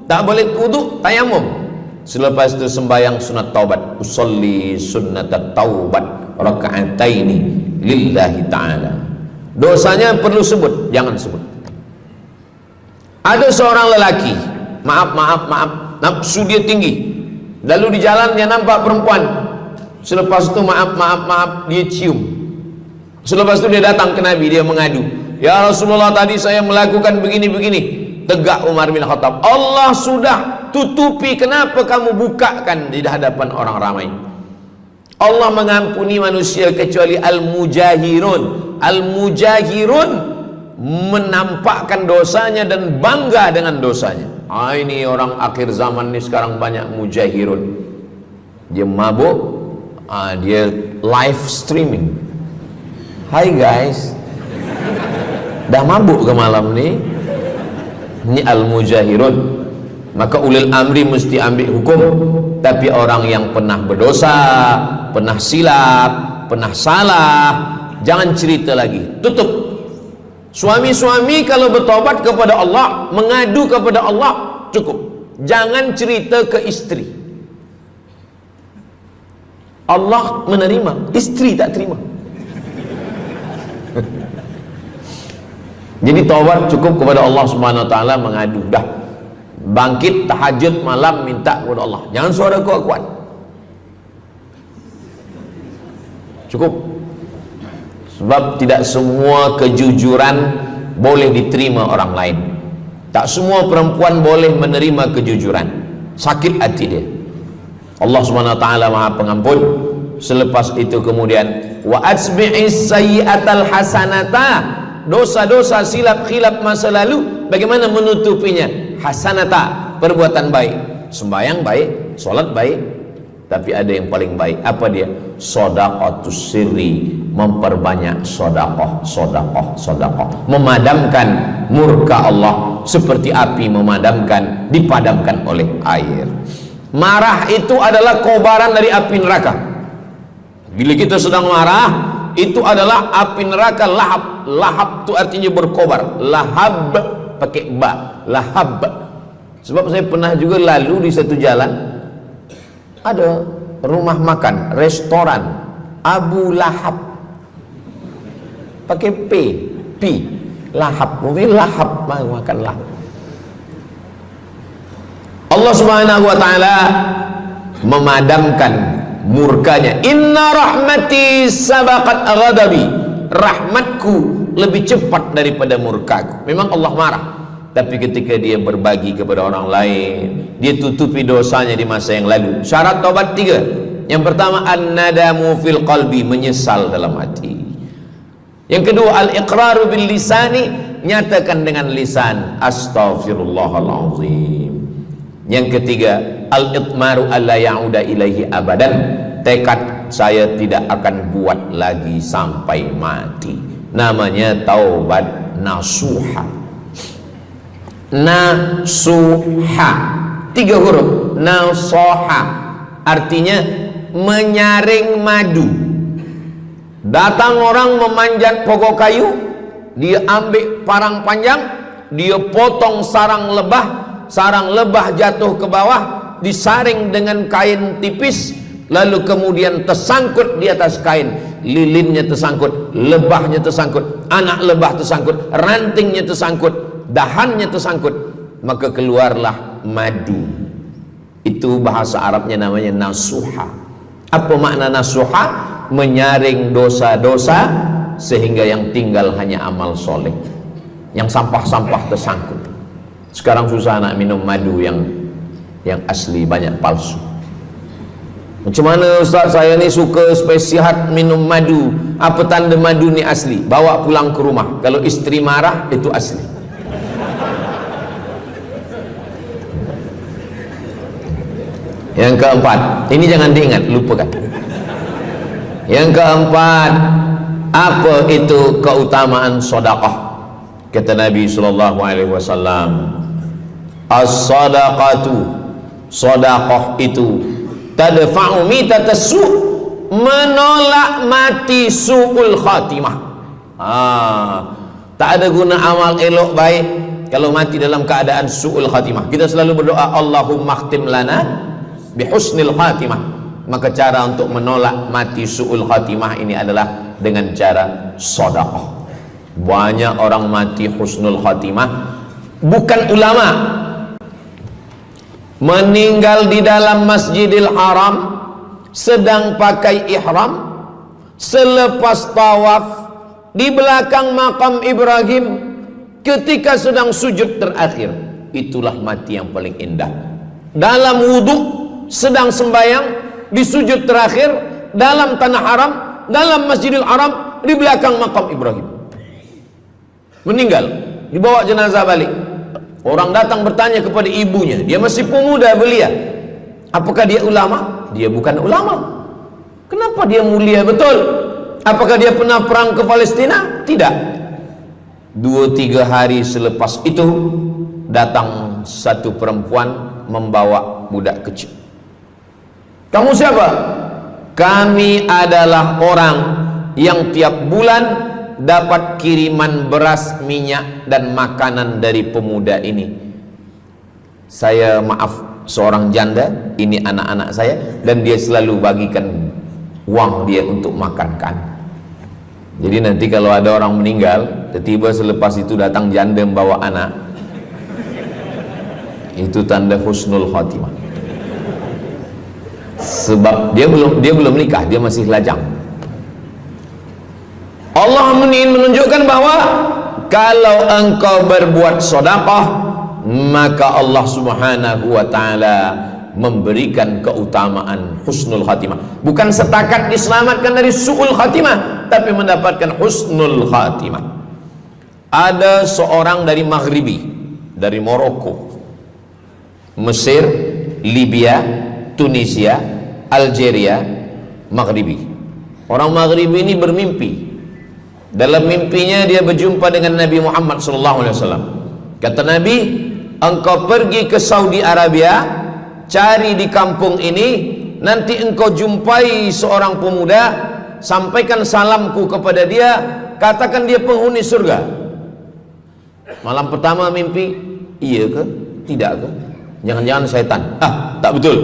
Tak boleh wudu, tayamum. Selepas itu sembahyang sunat taubat, usolli sunnatat taubat raka'ataini lillahi ta'ala. Dosanya perlu sebut, jangan sebut. Ada seorang lelaki, maaf, nafsu dia tinggi. Lalu di jalan dia nampak perempuan. Selepas itu maaf, dia cium. Selepas itu dia datang ke Nabi, dia mengadu. Ya Rasulullah, tadi saya melakukan begini-begini. Tegak Umar bin Khattab, Allah sudah tutupi, kenapa kamu bukakan di hadapan orang ramai? Allah mengampuni manusia kecuali al-mujahirun. Al-mujahirun menampakkan dosanya dan bangga dengan dosanya. Ini orang akhir zaman ni sekarang banyak mujahirun. Dia mabuk, dia live streaming. Hai guys, dah mabuk ke malam ni? Ini al-mujahirun. Maka ulil amri mesti ambil hukum. Tapi orang yang pernah berdosa, pernah silap, pernah salah, jangan cerita lagi, tutup. Suami-suami kalau bertobat kepada Allah, mengadu kepada Allah, cukup. Jangan cerita ke istri. Allah menerima, istri tak terima. Jadi taubat cukup kepada Allah Subhanahu wa taala, mengadu dah. Bangkit tahajud malam minta kepada Allah. Jangan suara kuat-kuat. Cukup. Sebab tidak semua kejujuran boleh diterima orang lain. Tak semua perempuan boleh menerima kejujuran. Sakit hati dia. Allah Subhanahu wa taala Maha Pengampun. Selepas itu kemudian wa atsbi'is sayyi'atal hasanata, dosa-dosa silap-khilaf masa lalu bagaimana menutupinya? Hasanata, perbuatan baik. Sembahyang baik, sholat baik, tapi ada yang paling baik. Apa dia? Shadaqatus sirri, memperbanyak sedekah, memadamkan murka Allah seperti api dipadamkan oleh air. Marah itu adalah kobaran dari api neraka. Bila kita sedang marah, itu adalah api neraka lahab. Lahab itu artinya berkobar. Lahab pakai ba, lahab. Sebab saya pernah juga lalu di satu jalan, ada rumah makan, restoran Abu Lahab, pakai P, lahab, mungkin lahab, makan lahab. Allah Subhanahu wa taala memadamkan murkanya. Inna rahmati sabaqat ghadabi, rahmatku lebih cepat daripada murkaku. Memang Allah marah, tapi ketika dia berbagi kepada orang lain, dia tutupi dosanya di masa yang lalu. Syarat taubat 3. Yang pertama, an-nadamu fil qalbi, menyesal dalam hati. Yang kedua, al-iqraru bil lisani, nyatakan dengan lisan astaghfirullahalazim. Yang ketiga, al-itmaru alla ya'uda ilaihi abadan, tekad saya tidak akan buat lagi sampai mati. Namanya taubat nasuha. Nasuha, 3 huruf. Nasoha artinya menyaring madu. Datang orang memanjat pokok kayu, dia ambil parang panjang, dia potong sarang lebah jatuh ke bawah, disaring dengan kain tipis, lalu kemudian tersangkut di atas kain, lilinnya tersangkut, lebahnya tersangkut, anak lebah tersangkut, rantingnya tersangkut, dahannya tersangkut, maka keluarlah madu. Itu bahasa Arabnya namanya nasuha. Apa makna nasuha? Menyaring dosa-dosa sehingga yang tinggal hanya amal soleh, yang sampah-sampah tersangkut. Sekarang susah nak minum madu yang asli, banyak palsu. Macam mana Ustaz, saya ni suka spesial minum madu. Apa tanda madu ni asli? Bawa pulang ke rumah. Kalau istri marah, itu asli. Yang keempat, ini jangan diingat, lupakan. Yang keempat, apa itu keutamaan sedekah? Kata Nabi sallallahu alaihi wasallam, as-sadaqatu, sedekah itu tadfa'u mitatas su', menolak mati su'ul khatimah. Tak ada guna amal elok baik kalau mati dalam keadaan su'ul khatimah. Kita selalu berdoa, Allahumma khtim lana bihusnil khatimah. Maka cara untuk menolak mati su'ul khatimah ini adalah dengan cara sedekah. Banyak orang mati husnul khatimah, bukan ulama, meninggal di dalam Masjidil Haram sedang pakai ihram, selepas tawaf di belakang makam Ibrahim ketika sedang sujud terakhir. Itulah mati yang paling indah. Dalam wudhu sedang sembahyang, di sujud terakhir dalam tanah haram, dalam Masjidil Haram, di belakang makam Ibrahim. Meninggal, dibawa jenazah balik. Orang datang bertanya kepada ibunya, dia masih pemuda belia, apakah dia ulama? Dia bukan ulama. Kenapa dia mulia betul? Apakah dia pernah perang ke Palestina? Tidak. 2-3 hari selepas itu datang satu perempuan membawa budak kecil. Kamu siapa? Kami adalah orang yang tiap bulan dapat kiriman beras, minyak dan makanan dari pemuda ini. Saya maaf, seorang janda, ini anak-anak saya, dan dia selalu bagikan uang dia untuk makan kami. Jadi nanti kalau ada orang meninggal, tiba-tiba selepas itu datang janda membawa anak, itu tanda husnul khatimah. Sebab dia belum nikah, dia masih lajang. Allah ingin menunjukkan bahwa Kalau engkau berbuat sedekah, maka Allah Subhanahu wa taala memberikan keutamaan husnul khatimah. Bukan setakat diselamatkan dari su'ul khatimah, tapi mendapatkan husnul khatimah. Ada seorang dari Maghribi, dari Maroko, Mesir, Libya, Tunisia, Algeria, Maghribi. Orang Maghribi ini bermimpi. Dalam mimpinya dia berjumpa dengan Nabi Muhammad SAW. Kata Nabi, engkau pergi ke Saudi Arabia, cari di kampung ini, nanti engkau jumpai seorang pemuda, sampaikan salamku kepada dia, katakan dia penghuni surga. Malam pertama mimpi, iya ke? Tidak ke? Jangan-jangan syaitan. Tak betul.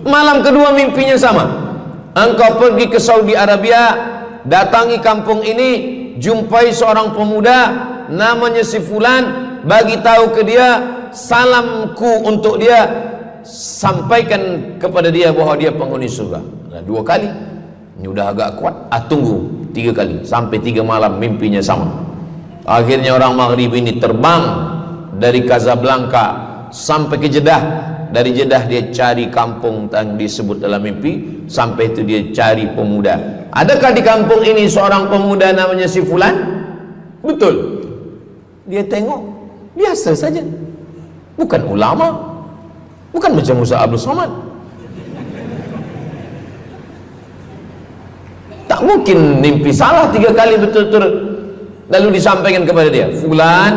Malam kedua mimpinya sama. Engkau pergi ke Saudi Arabia, datangi kampung ini, jumpai seorang pemuda namanya si fulan, bagi tahu ke dia, salamku untuk dia, sampaikan kepada dia bahwa dia penghuni surga. Nah, 2 kali ini udah agak kuat. Tunggu 3 kali, sampai 3 malam mimpinya sama. Akhirnya orang Maghrib ini terbang dari Casablanca sampai ke Jeddah. Dari Jeddah dia cari kampung yang disebut dalam mimpi. Sampai itu dia cari pemuda. Adakah di kampung ini seorang pemuda namanya si fulan? Betul. Dia tengok biasa saja, bukan ulama, bukan macam Musa Abdul Somad. Tak mungkin mimpi salah 3 kali betul-betul. Lalu disampaikan kepada dia, fulan,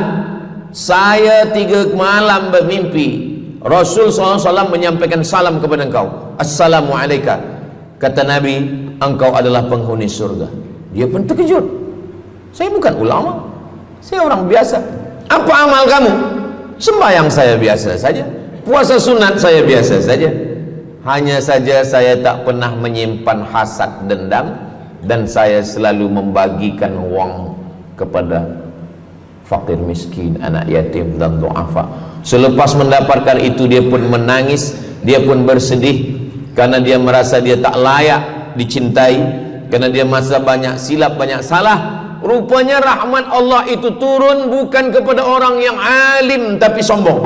saya 3 malam bermimpi Rasul SAW menyampaikan salam kepada engkau. Assalamualaikum. Kata Nabi, engkau adalah penghuni surga. Dia pun terkejut. Saya bukan ulama, saya orang biasa. Apa amal kamu? Sembahyang saya biasa saja, puasa sunat saya biasa saja. Hanya saja saya tak pernah menyimpan hasad dendam, dan saya selalu membagikan uang kepada fakir miskin, anak yatim dan du'afa. Selepas mendapatkan itu dia pun menangis, dia pun bersedih karena dia merasa dia tak layak dicintai, karena dia merasa banyak silap, banyak salah. Rupanya rahmat Allah itu turun bukan kepada orang yang alim tapi sombong,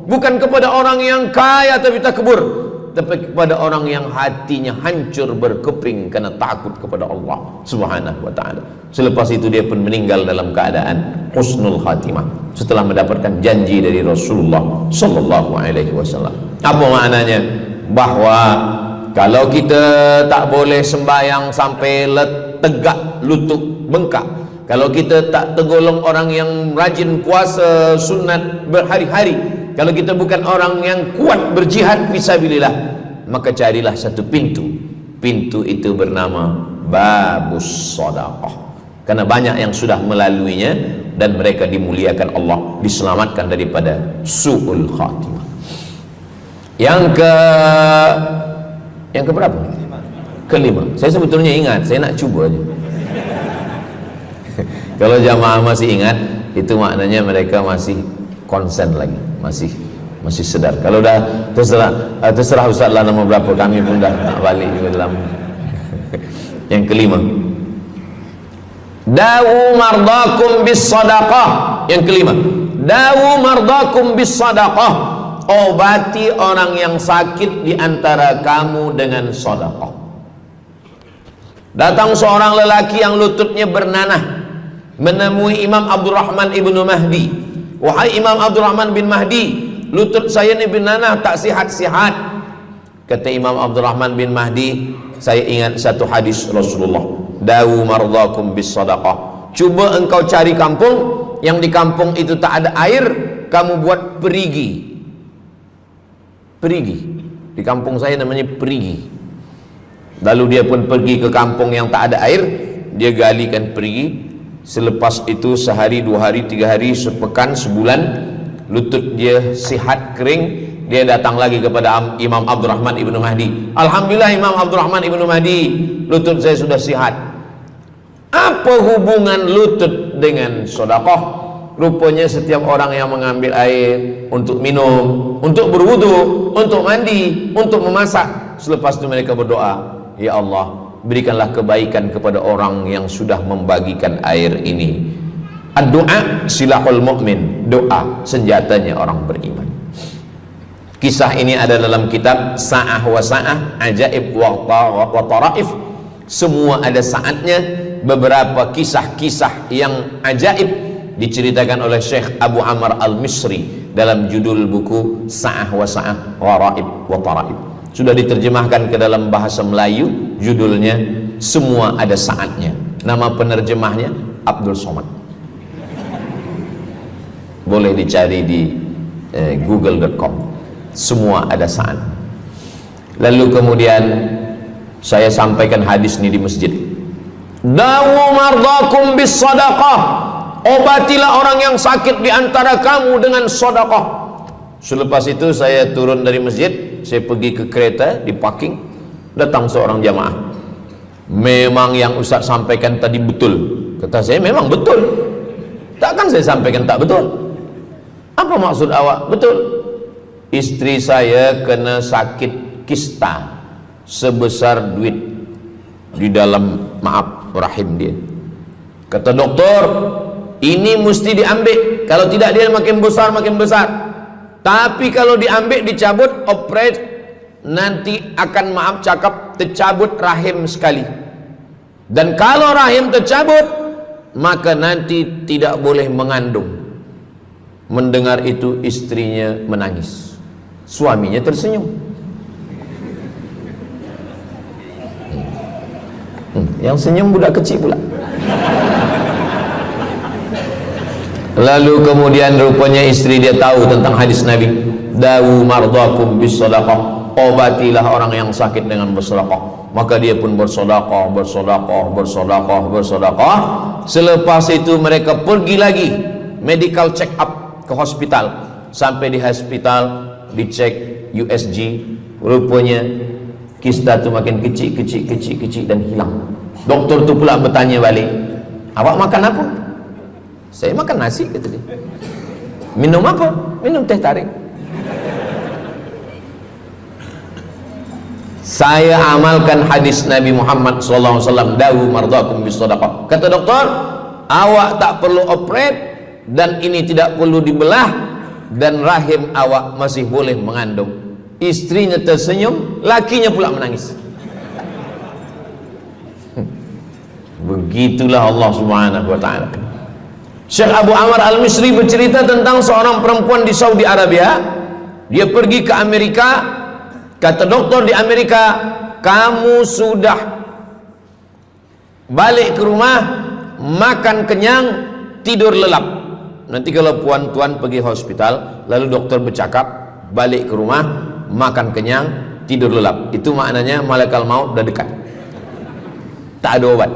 bukan kepada orang yang kaya tapi takbur, tapi kepada orang yang hatinya hancur berkeping karena takut kepada Allah Subhanahu wa ta'ala. Selepas itu dia pun meninggal dalam keadaan husnul khatimah setelah mendapatkan janji dari Rasulullah sallallahu alaihi wasallam. Apa maknanya? Bahwa kalau kita tak boleh sembahyang sampai tegak lutut bengkak, kalau kita tak tergolong orang yang rajin puasa sunat berhari-hari, kalau kita bukan orang yang kuat berjihad fisabilillah, maka carilah satu pintu. Pintu itu bernama babus sedekah. Karena banyak yang sudah melaluinya dan mereka dimuliakan Allah, diselamatkan daripada su'ul khatimah. Yang ke berapa? Kelima. Saya sebetulnya ingat, saya nak cuba aja. Kalau jamaah masih ingat, itu maknanya mereka masih konsen lagi, masih sedar. Kalau dah terserah Ustaz lah nama berapa, kami pun dah nak balik juga dalam. Yang kelima, dawu mardakum bis sadaqah. Yang kelima, dawu mardakum bis sadaqah. Obati orang yang sakit di antara kamu dengan sedekah. Datang seorang lelaki yang lututnya bernanah menemui Imam Abdurrahman ibnu Mahdi. Wahai Imam Abdurrahman bin Mahdi, lutut saya ini bernanah, tak sihat-sihat. Kata Imam Abdurrahman bin Mahdi, saya ingat satu hadis Rasulullah, dawu mardakum bis sadaqah. Cuba engkau cari kampung yang di kampung itu tak ada air, kamu buat perigi. Perigi, di kampung saya namanya perigi. Lalu dia pun pergi ke kampung yang tak ada air, dia galikan perigi. Selepas itu sehari, 2 hari, 3 hari, sepekan, sebulan, lutut dia sihat kering. Dia datang lagi kepada Imam Abdurrahman ibnu Mahdi. Alhamdulillah Imam Abdurrahman ibnu Mahdi, lutut saya sudah sihat. Apa hubungan lutut dengan sedekah? Rupanya setiap orang yang mengambil air untuk minum, untuk berwudu, untuk mandi, untuk memasak, selepas itu mereka berdoa, ya Allah, berikanlah kebaikan kepada orang yang sudah membagikan air ini. Ad-du'a silahul mu'min, doa senjatanya orang beriman. Kisah ini ada dalam kitab Sa'ah wa Sa'ah, Ajaib wa Taraif. Semua ada saatnya. Beberapa kisah-kisah yang ajaib diceritakan oleh Syekh Abu Amr Al-Misri dalam judul buku Sa'ah wa Sa'ah, Gharaib wa Taraif. Sudah diterjemahkan ke dalam bahasa Melayu, judulnya Semua Ada Saatnya. Nama penerjemahnya Abdul Somad. Boleh dicari di google.com. Semua ada saat. Lalu kemudian saya sampaikan hadis ini di masjid. Dawu mardakum bis sadaqah. Obatilah orang yang sakit di antara kamu dengan sedekah. Selepas itu saya turun dari masjid, saya pergi ke kereta, di parking, datang seorang jamaah. Memang yang Ustaz sampaikan tadi betul. Kata saya, memang betul. Takkan saya sampaikan tak betul? Apa maksud awak? Betul. Istri saya kena sakit kista sebesar duit di dalam, maaf, rahim dia. Kata doktor, ini mesti diambil. Kalau tidak dia makin besar, makin besar. Tapi kalau diambil, dicabut, operate, nanti akan, maaf cakap, tercabut rahim sekali. Dan kalau rahim tercabut, maka nanti tidak boleh mengandung. Mendengar itu istrinya menangis, suaminya tersenyum. Yang senyum budak kecil pula. Lalu kemudian rupanya istri dia tahu tentang hadis Nabi, dawu mardakum bis sadaqah, obatilah orang yang sakit dengan bersedekah. Maka dia pun bersedekah, bersedekah, bersedekah, bersedekah. Selepas itu mereka pergi lagi medical check up ke hospital. Sampai di hospital dicek USG, rupanya kista itu makin kecil, kecil, kecil, kecil dan hilang. Doktor tu pula bertanya balik, awak makan apa? Saya makan nasi, kata dia. Minum apa? Minum teh tarik. Saya amalkan hadis Nabi Muhammad SAW, dawu mardakum bis sadaqah. Kata doktor, awak tak perlu operate, dan ini tidak perlu dibelah, dan rahim awak masih boleh mengandung. Istrinya tersenyum, lakinya pula menangis. Begitulah Allah Subhanahu wa ta'ala. Syekh Abu Amr Al-Misri bercerita tentang seorang perempuan di Saudi Arabia. Dia pergi ke Amerika. Kata doktor di Amerika, kamu sudah balik ke rumah, makan kenyang, tidur lelap. Nanti kalau puan-tuan pergi hospital, lalu dokter bercakap, balik ke rumah, makan kenyang, tidur lelap. Itu maknanya malaikat maut dah dekat, tak ada obat.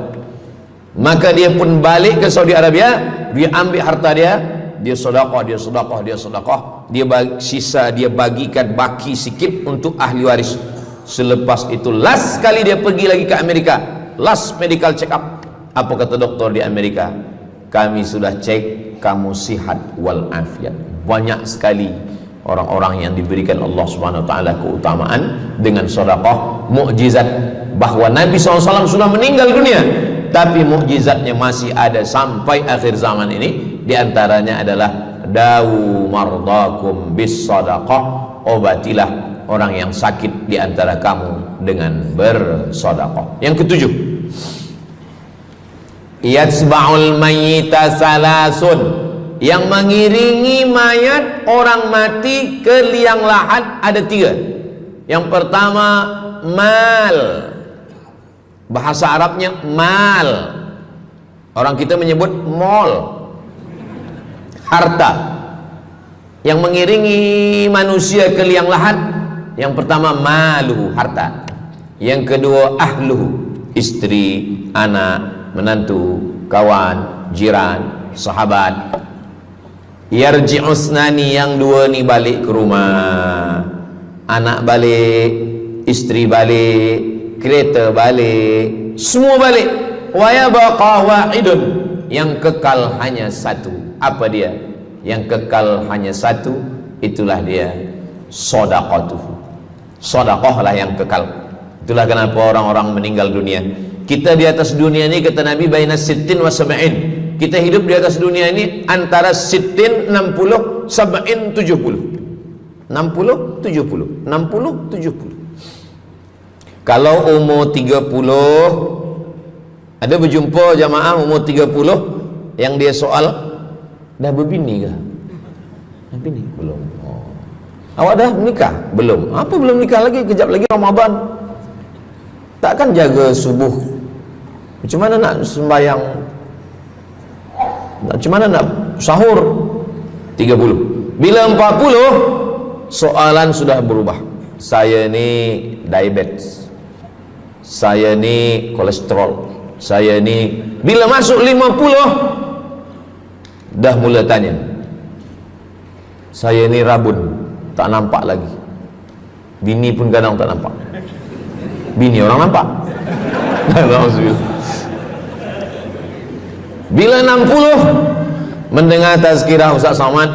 Maka dia pun balik ke Saudi Arabia. Dia ambil harta dia, dia sedekah, dia sedekah, dia sedekah. Dia bagi, sisa dia bagikan baki sikit untuk ahli waris. Selepas itu last kali dia pergi lagi ke Amerika, last medical check up. Apa kata doktor di Amerika? Kami sudah cek, kamu sihat wal afiat. Banyak sekali orang-orang yang diberikan Allah Subhanahu wa taala keutamaan dengan sedekah, mukjizat bahwa Nabi SAW sudah meninggal dunia, tapi mukjizatnya masih ada sampai akhir zaman ini. Di antaranya adalah dawu mardakum bis sadaqah, obatilah orang yang sakit di antara kamu dengan bersedekah. Yang ketujuh, yatsba'ul mayyita salasun, yang mengiringi mayat orang mati ke liang lahat ada tiga. Yang pertama mal, bahasa Arabnya mal, orang kita menyebut mall, harta. Yang mengiringi manusia ke liang lahat, yang pertama maluhu, harta. Yang kedua ahluhu, istri, anak, menantu, kawan, jiran, sahabat. Yarji'usnani, yang dua ni balik ke rumah, anak balik, istri balik, kereta balik, semua balik. Wa yabqa wahidun, yang kekal hanya satu. Apa dia? Yang kekal hanya satu, itulah dia sedekatuhu. Sedekahlah yang kekal. Itulah kenapa orang-orang meninggal dunia. Kita di atas dunia ini, kata Nabi, baina sittin wa sab'in, Kita hidup di atas dunia ini antara sitin 60 sab'in 70. 60 70 60 70. Kalau umur 30, ada berjumpa jamaah umur 30 yang dia soal, dah berbini ke? Dah bini? Belum. Oh. Awak dah menikah? Belum. Apa belum nikah lagi? Kejap lagi Ramadan. Takkan jaga subuh? Macam mana nak sembahyang? Macam mana nak sahur? 30. Bila 40, soalan sudah berubah. Saya ni diabetes, saya ni kolesterol, saya ni. Bila masuk 50, dah mula tanya, saya ni rabun, tak nampak lagi. Bini pun kadang tak nampak. Bini orang nampak. Bila 60, mendengar tazkirah Ustaz Somad,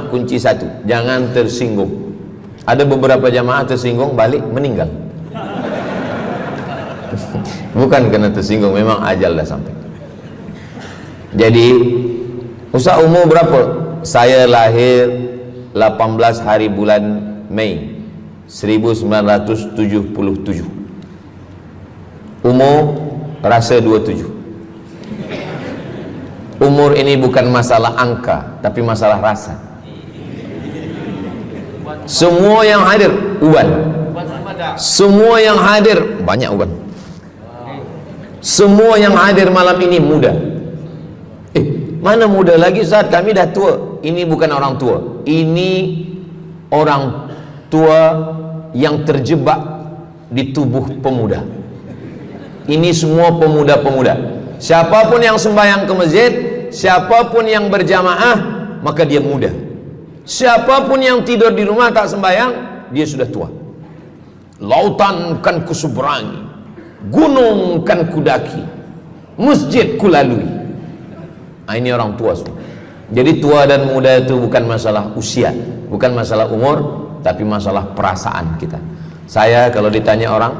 kunci satu, jangan tersinggung. Ada beberapa jamaah tersinggung, balik meninggal. Bukan kerana tersinggung, memang ajal dah sampai. Jadi Ustaz umur berapa? Saya lahir 18 hari bulan Mei 1977. Umur rasa 27. Umur ini bukan masalah angka, tapi masalah rasa. Semua yang hadir uban, semua yang hadir banyak uban, semua yang hadir malam ini muda. Mana muda lagi Ustaz? Kami dah tua. Ini bukan orang tua, ini orang tua yang terjebak di tubuh pemuda. Ini semua pemuda-pemuda. Siapapun yang sembahyang ke masjid, siapapun yang berjamaah, maka dia muda. Siapapun yang tidur di rumah tak sembahyang, dia sudah tua. Lautan kan kuseberangi, gunung kan kudaki, masjid kulalui. Ini orang tua semua. Jadi tua dan muda itu bukan masalah usia, bukan masalah umur, tapi masalah perasaan kita. Saya kalau ditanya orang,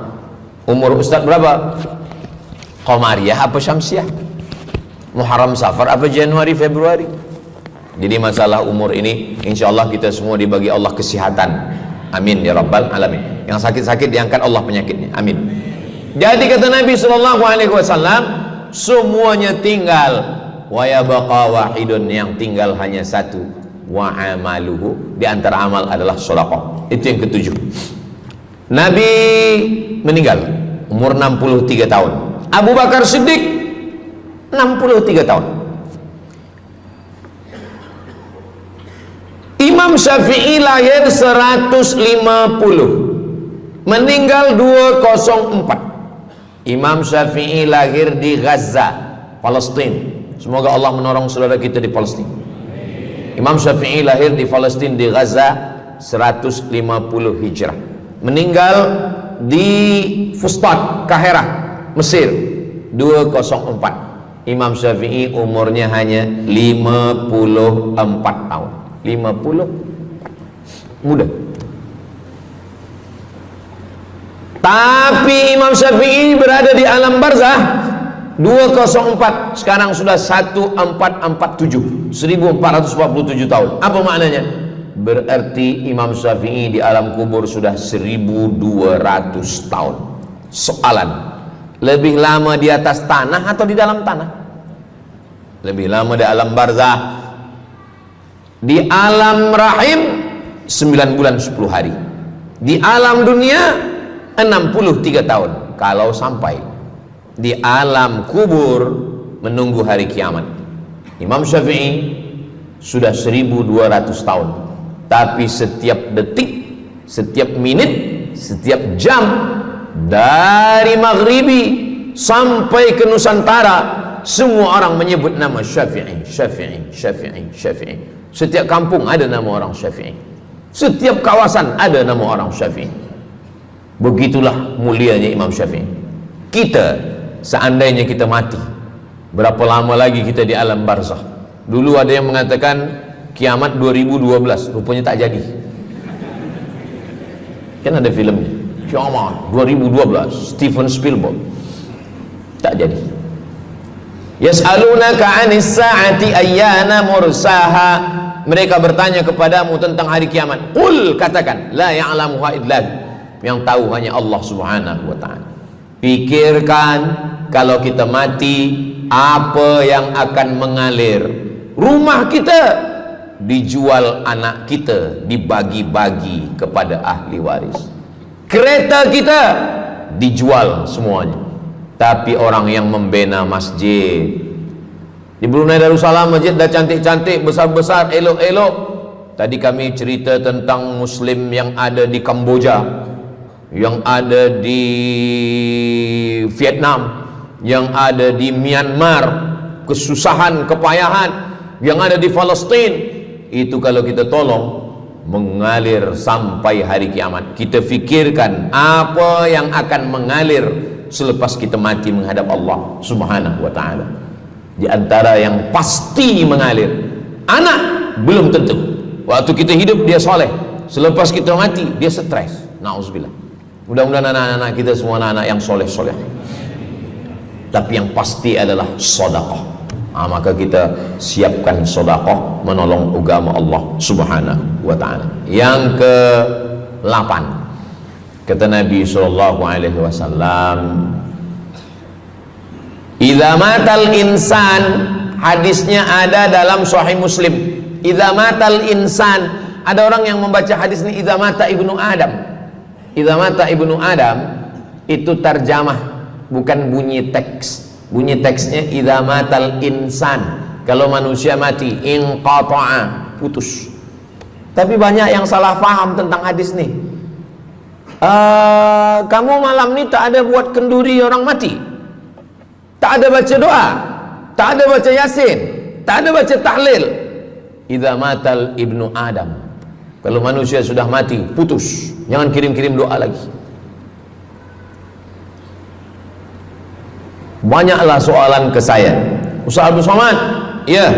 umur Ustaz berapa? Qamariyah apa Syamsiah? Muharram Safar apa Januari Februari? Jadi masalah umur ini insyaallah kita semua dibagi Allah kesihatan. Amin ya rabbal alamin. Yang sakit-sakit diangkat Allah penyakitnya. Amin. Jadi kata Nabi SAW, semuanya tinggal, wa yabqa wahidun, yang tinggal hanya satu, wa amaluhu, di antara amal adalah sedekah. Itu yang ketujuh. Nabi meninggal umur 63 tahun. Abu Bakar Siddiq 63 tahun. Imam Syafi'i lahir 150, meninggal 204. Imam Syafi'i lahir di Gaza, Palestina. Semoga Allah menolong saudara kita di Palestina. Imam Syafi'i lahir di Palestina, di Gaza 150 Hijrah. Meninggal di Fustat, Kahirah, Mesir 204. Imam Syafi'i umurnya hanya 54 tahun. 50, muda. Tapi Imam Syafi'i berada di alam barzah 204, sekarang sudah 1447, 1447 tahun. Apa maknanya? Berarti Imam Syafi'i di alam kubur sudah 1200 tahun. Soalan, lebih lama di atas tanah atau di dalam tanah? Lebih lama di alam barzah. Di alam rahim 9 bulan 10 hari. Di alam dunia 63 tahun. Kalau sampai di alam kubur menunggu hari kiamat. Imam Syafi'i sudah 1200 tahun. Tapi setiap detik, setiap menit, setiap jam, dari maghribi sampai ke Nusantara, semua orang menyebut nama Syafi'i, Syafi'i, Syafi'i, Syafi'i. Setiap kampung ada nama orang Syafi'i, setiap kawasan ada nama orang Syafi'i. Begitulah mulianya Imam Syafi'i. Kita, seandainya kita mati, berapa lama lagi kita di alam barzakh? Dulu ada yang mengatakan kiamat 2012, rupanya tak jadi. Kan ada filmnya, kiamat 2012, Steven Spielberg. Tak jadi. Yas'alunaka 'anis sa'ati ayyana mursaha. Mereka bertanya kepadamu tentang hari kiamat. Qul, katakan, la ya'lamuha illa hu. Yang tahu hanya Allah Subhanahu wa ta'ala. Pikirkan, kalau kita mati, apa yang akan mengalir? Rumah kita dijual, anak kita dibagi-bagi kepada ahli waris. Kereta kita dijual semuanya. Tapi orang yang membina masjid di Brunei Darussalam, masjid dah cantik-cantik, besar-besar, elok-elok. Tadi kami cerita tentang Muslim yang ada di Kamboja, yang ada di Vietnam, yang ada di Myanmar, kesusahan, kepayahan, yang ada di Palestin. Itu kalau kita tolong, mengalir sampai hari kiamat. Kita fikirkan apa yang akan mengalir selepas kita mati menghadap Allah Subhanahu wa ta'ala. Di antara yang pasti mengalir, anak belum tentu. Waktu kita hidup dia soleh, selepas kita mati dia stres. Na'udzubillah. Mudah-mudahan anak-anak kita semua anak-anak yang soleh-soleh. Tapi yang pasti adalah sedekah. Maka kita siapkan sedekah menolong agama Allah Subhanahu wa ta'ala. Yang ke-8, kata Nabi SAW, idza matal insan, hadisnya ada dalam Sahih Muslim. Idza matal insan, ada orang yang membaca hadis ini idza mata ibnu Adam. Idza mata ibnu Adam itu tarjamah, bukan bunyi teks. Bunyi teksnya idza matal insan, kalau manusia mati, inqata'a, putus. Tapi banyak yang salah faham tentang hadis nih. Kamu malam ni tak ada buat kenduri orang mati, tak ada baca doa, tak ada baca yasin, tak ada baca tahlil. Idza matal ibnu Adam, kalau manusia sudah mati, putus. Jangan kirim-kirim doa lagi. Banyaklah soalan ke saya, Ustaz Abdul Somad, ya,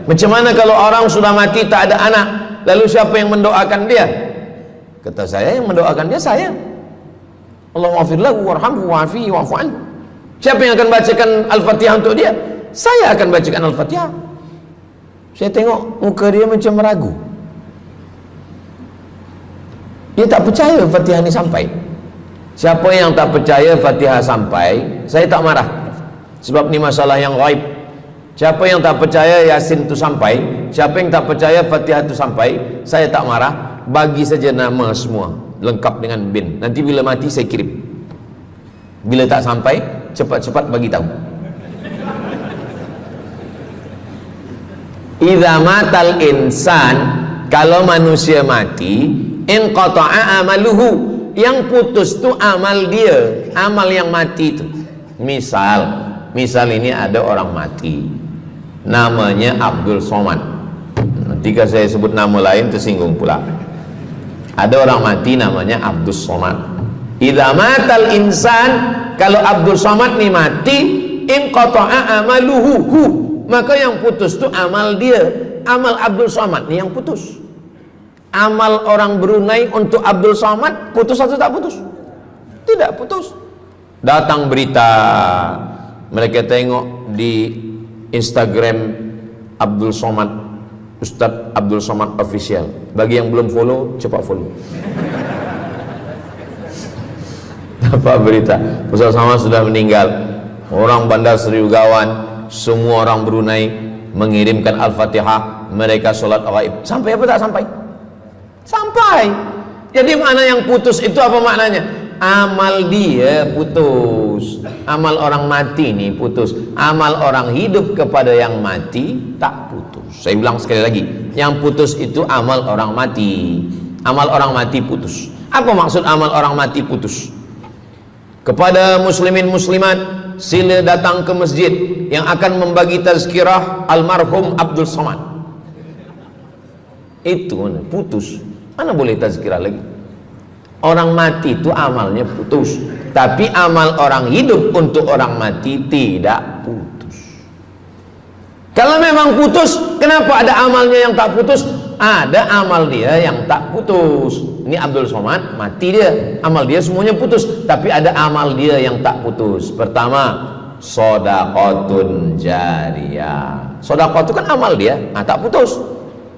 macam mana kalau orang sudah mati tak ada anak, lalu siapa yang mendoakan dia? Kata saya, yang mendoakan dia saya. Allahumma ighfir lahu warhamhu wa'afihi wa'fu anhu. Siapa yang akan bacakan Al-Fatihah untuk dia? Saya akan bacakan Al-Fatihah. Saya tengok muka dia macam ragu. Dia tak percaya Fatihah ini sampai. Siapa yang tak percaya Fatihah sampai, saya tak marah, sebab ni masalah yang gaib. Siapa yang tak percaya Yasin itu sampai, siapa yang tak percaya Fatihah itu sampai, saya tak marah. Bagi saja nama semua lengkap dengan bin. Nanti bila mati saya kirim. Bila tak sampai, cepat-cepat bagi tahu. Idza matal insan, kalau manusia mati, inqata'a amaluhu, yang putus tu amal dia, amal yang mati itu. Misal ini ada orang mati, namanya Abdul Somad. Ketika saya sebut nama lain tersinggung pula. Ada orang mati namanya Abdul Somad. Idza matal insan, kalau Abdul Somad ni mati, inqata'a amaluhu, maka yang putus tu amal dia. Amal Abdul Somad ni yang putus. Amal orang Brunei untuk Abdul Somad putus atau tak putus? Tidak putus. Datang berita, mereka tengok di Instagram Abdul Somad, Ustadz Abdul Somad Official. Bagi yang belum follow, cepat follow. Dapat berita Ustadz Somad sudah meninggal. Orang Bandar Seri Begawan, semua orang Brunei mengirimkan Al-Fatihah, mereka sholat gaib. Sampai apa tak sampai? Sampai. Jadi mana yang putus itu apa maknanya? Amal dia putus, amal orang mati ini putus. Amal orang hidup kepada yang mati tak putus. Saya ulang sekali lagi, yang putus itu amal orang mati. Amal orang mati putus. Apa maksud amal orang mati putus? Kepada muslimin muslimat, sila datang ke masjid yang akan membagi tazkirah almarhum Abdul Somad. Itu mana putus, mana boleh tazkirah lagi. Orang mati itu amalnya putus, tapi amal orang hidup untuk orang mati tidak putus. Kalau memang putus, kenapa ada amalnya yang tak putus? Ada amal dia yang tak putus. Ini Abdul Somad mati dia, amal dia semuanya putus, tapi ada amal dia yang tak putus. Pertama, Shadaqatun jariyah. Sedekah itu kan amal dia, tak putus.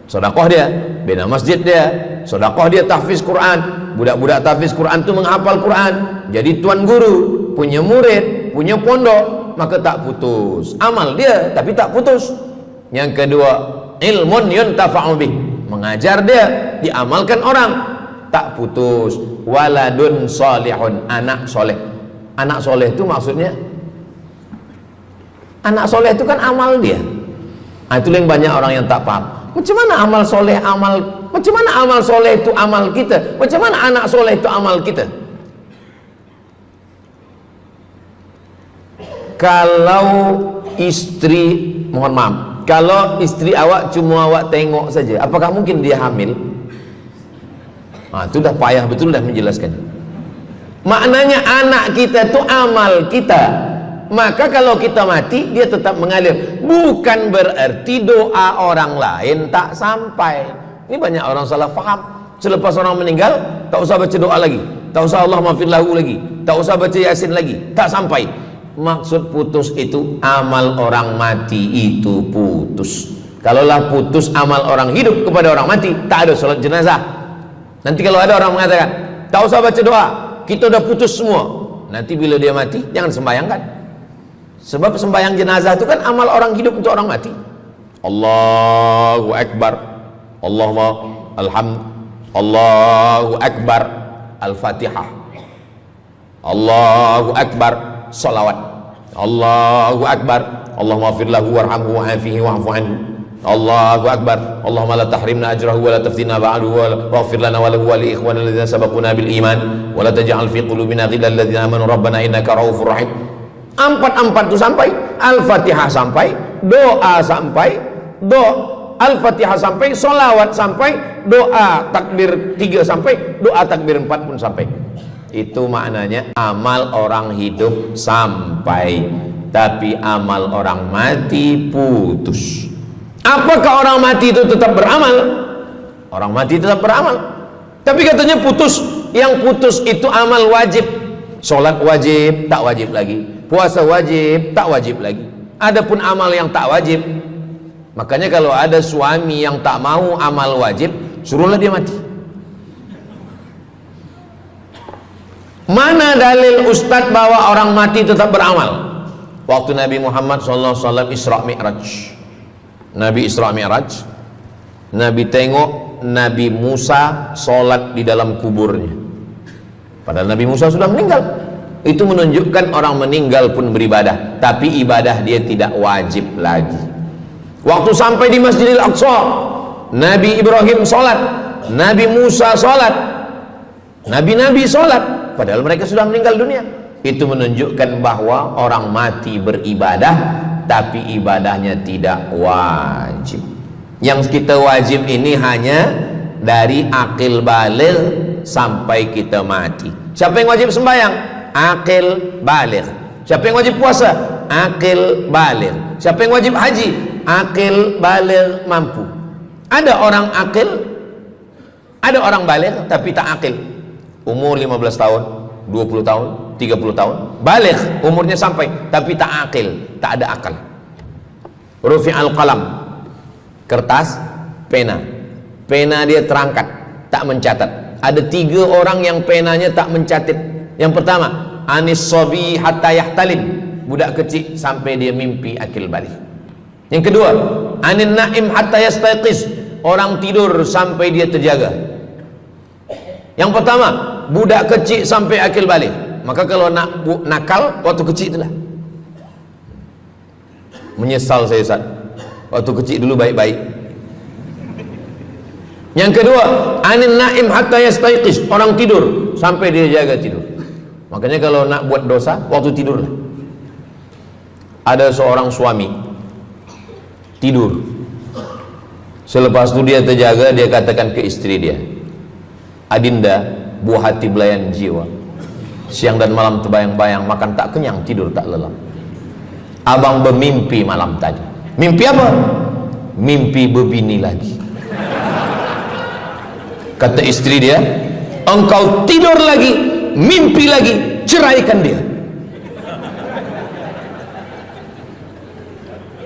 Sedekah dia bina masjid dia, sedekah dia tahfiz Quran. Budak-budak tahfiz Quran itu menghafal Quran, jadi tuan guru, punya murid, punya pondok, maka tak putus. Amal dia tapi tak putus. Yang kedua, ilmun yuntafa'u bih, mengajar dia, diamalkan orang, tak putus. Waladun salihun, anak soleh. Anak soleh itu maksudnya, anak soleh itu kan amal dia. Itu yang banyak orang yang tak paham. Macam mana amal soleh, macam mana amal soleh itu amal kita? Macam mana anak soleh itu amal kita? Kalau istri, mohon maaf, kalau istri awak cuma awak tengok saja, apakah mungkin dia hamil? Itu dah payah betul dah menjelaskan. Maknanya anak kita itu amal kita. Maka kalau kita mati, dia tetap mengalir. Bukan berarti doa orang lain tak sampai. Ini banyak orang salah faham. Selepas orang meninggal, tak usah baca doa lagi, tak usah Allah maafir lahu lagi, tak usah baca Yasin lagi, tak sampai. Maksud putus itu amal orang mati itu putus. Kalaulah putus amal orang hidup kepada orang mati, tak ada salat jenazah. Nanti kalau ada orang mengatakan tak usah baca doa, kita udah putus semua, nanti bila dia mati jangan sembahyangkan. Sebab sembahyang jenazah itu kan amal orang hidup untuk orang mati. Allahu Akbar, Allahumma alhamd, Allahu Akbar, Al-Fatihah, Allahu Akbar, salawat, Allahu Akbar, Allahumma fir lahu warhamhu wa'afihi wa'fu anhu, Allahu Akbar, Allahumma la tahrimna ajrahu wa la taftina ba'dahu wa waghfir lana wa lahu wa li ikhwana alladhina sabaquna bil iman wa la taj'al fi qulubina ghillan lil ladzina amanu rabbana innaka ra'ufur rahim. Empat itu sampai, Al-Fatihah sampai, doa sampai, Al-Fatihah sampai, solawat sampai, doa takbir 3 sampai, doa takbir 4 pun sampai. Itu maknanya amal orang hidup sampai, tapi amal orang mati putus. Apakah orang mati itu tetap beramal? Orang mati tetap beramal, tapi katanya putus. Yang putus itu amal wajib. Sholat wajib, tak wajib lagi. Puasa wajib, tak wajib lagi. Adapun amal yang tak wajib, makanya kalau ada suami yang tak mau amal wajib, suruhlah dia mati. Mana dalil ustadz bahwa orang mati tetap beramal? Waktu Nabi Muhammad SAW Isra Mi'raj, Nabi Isra Mi'raj, Nabi tengok Nabi Musa sholat di dalam kuburnya, padahal Nabi Musa sudah meninggal. Itu menunjukkan orang meninggal pun beribadah, tapi ibadah dia tidak wajib lagi. Waktu sampai di Masjidil Aqsa, Nabi Ibrahim sholat, Nabi Musa sholat, Nabi-Nabi sholat, padahal mereka sudah meninggal dunia. Itu menunjukkan bahwa orang mati beribadah, tapi ibadahnya tidak wajib. Yang kita wajib ini hanya dari akil baligh sampai kita mati. Siapa yang wajib sembahyang? Akil baligh. Siapa yang wajib puasa? Akil baligh. Siapa yang wajib haji? Akil baligh mampu. Ada orang akil, ada orang baligh tapi tak akil. Umur 15 tahun, 20 tahun, 30 tahun, baligh umurnya sampai tapi tak akil, tak ada akal. Rufi'al qalam, kertas, pena. Pena dia terangkat, tak mencatat. Ada 3 orang yang penanya tak mencatat. Yang pertama, anis sobi hatta yahtalim, budak kecil sampai dia mimpi akil balik. Yang kedua, anin naim hatta yastayqiz, orang tidur sampai dia terjaga. Yang pertama, budak kecil sampai akil balik. Maka kalau nak nakal waktu kecil itulah. Menyesal saya Ustaz, waktu kecil dulu baik-baik. Yang kedua, anin naim hatta yastayqiz, orang tidur sampai dia jaga tidur. Makanya kalau nak buat dosa waktu tidur. Ada seorang suami tidur, selepas itu dia terjaga, dia katakan ke istri dia, Adinda, buah hati belayan jiwa, siang dan malam terbayang-bayang, makan tak kenyang, tidur tak lelap. Abang bermimpi malam tadi. Mimpi apa? Mimpi berbini lagi. Kata istri dia, engkau tidur lagi, mimpi lagi, ceraikan dia.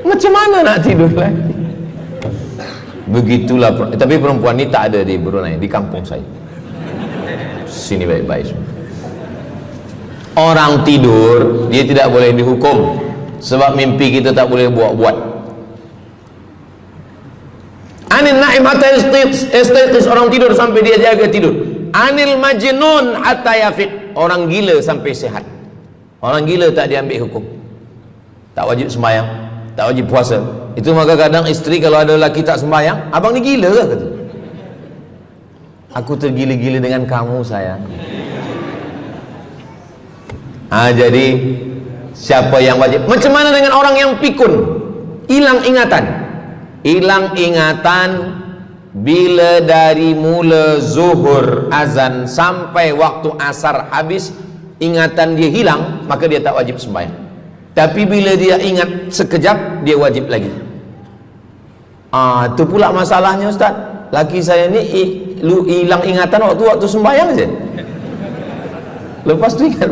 Macam mana nak tidur lagi? Begitulah. Tapi perempuan ni tak ada di Brunei, di kampung saya. Sini baik-baik. Orang tidur dia tidak boleh dihukum, sebab mimpi kita tak boleh buat-buat. Anil naim hatta yastayqiz, orang tidur sampai dia jaga tidur. Anil majnun hatta yafiq, orang gila sampai sehat. Orang gila tak diambil hukum, tak wajib sembahyang, tak wajib puasa. Itu maka kadang isteri kalau ada lelaki tak sembahyang, abang ni gila ke? Kata, aku tergila-gila dengan kamu sayang. Jadi siapa yang wajib? Macam mana dengan orang yang pikun, hilang ingatan? Hilang ingatan bila dari mula zuhur azan sampai waktu asar habis, ingatan dia hilang, maka dia tak wajib sembahyang. Tapi bila dia ingat sekejap, dia wajib lagi. Itu pula masalahnya Ustaz. Laki saya ni hilang ingatan waktu sembahyang je. Lepas tu ingat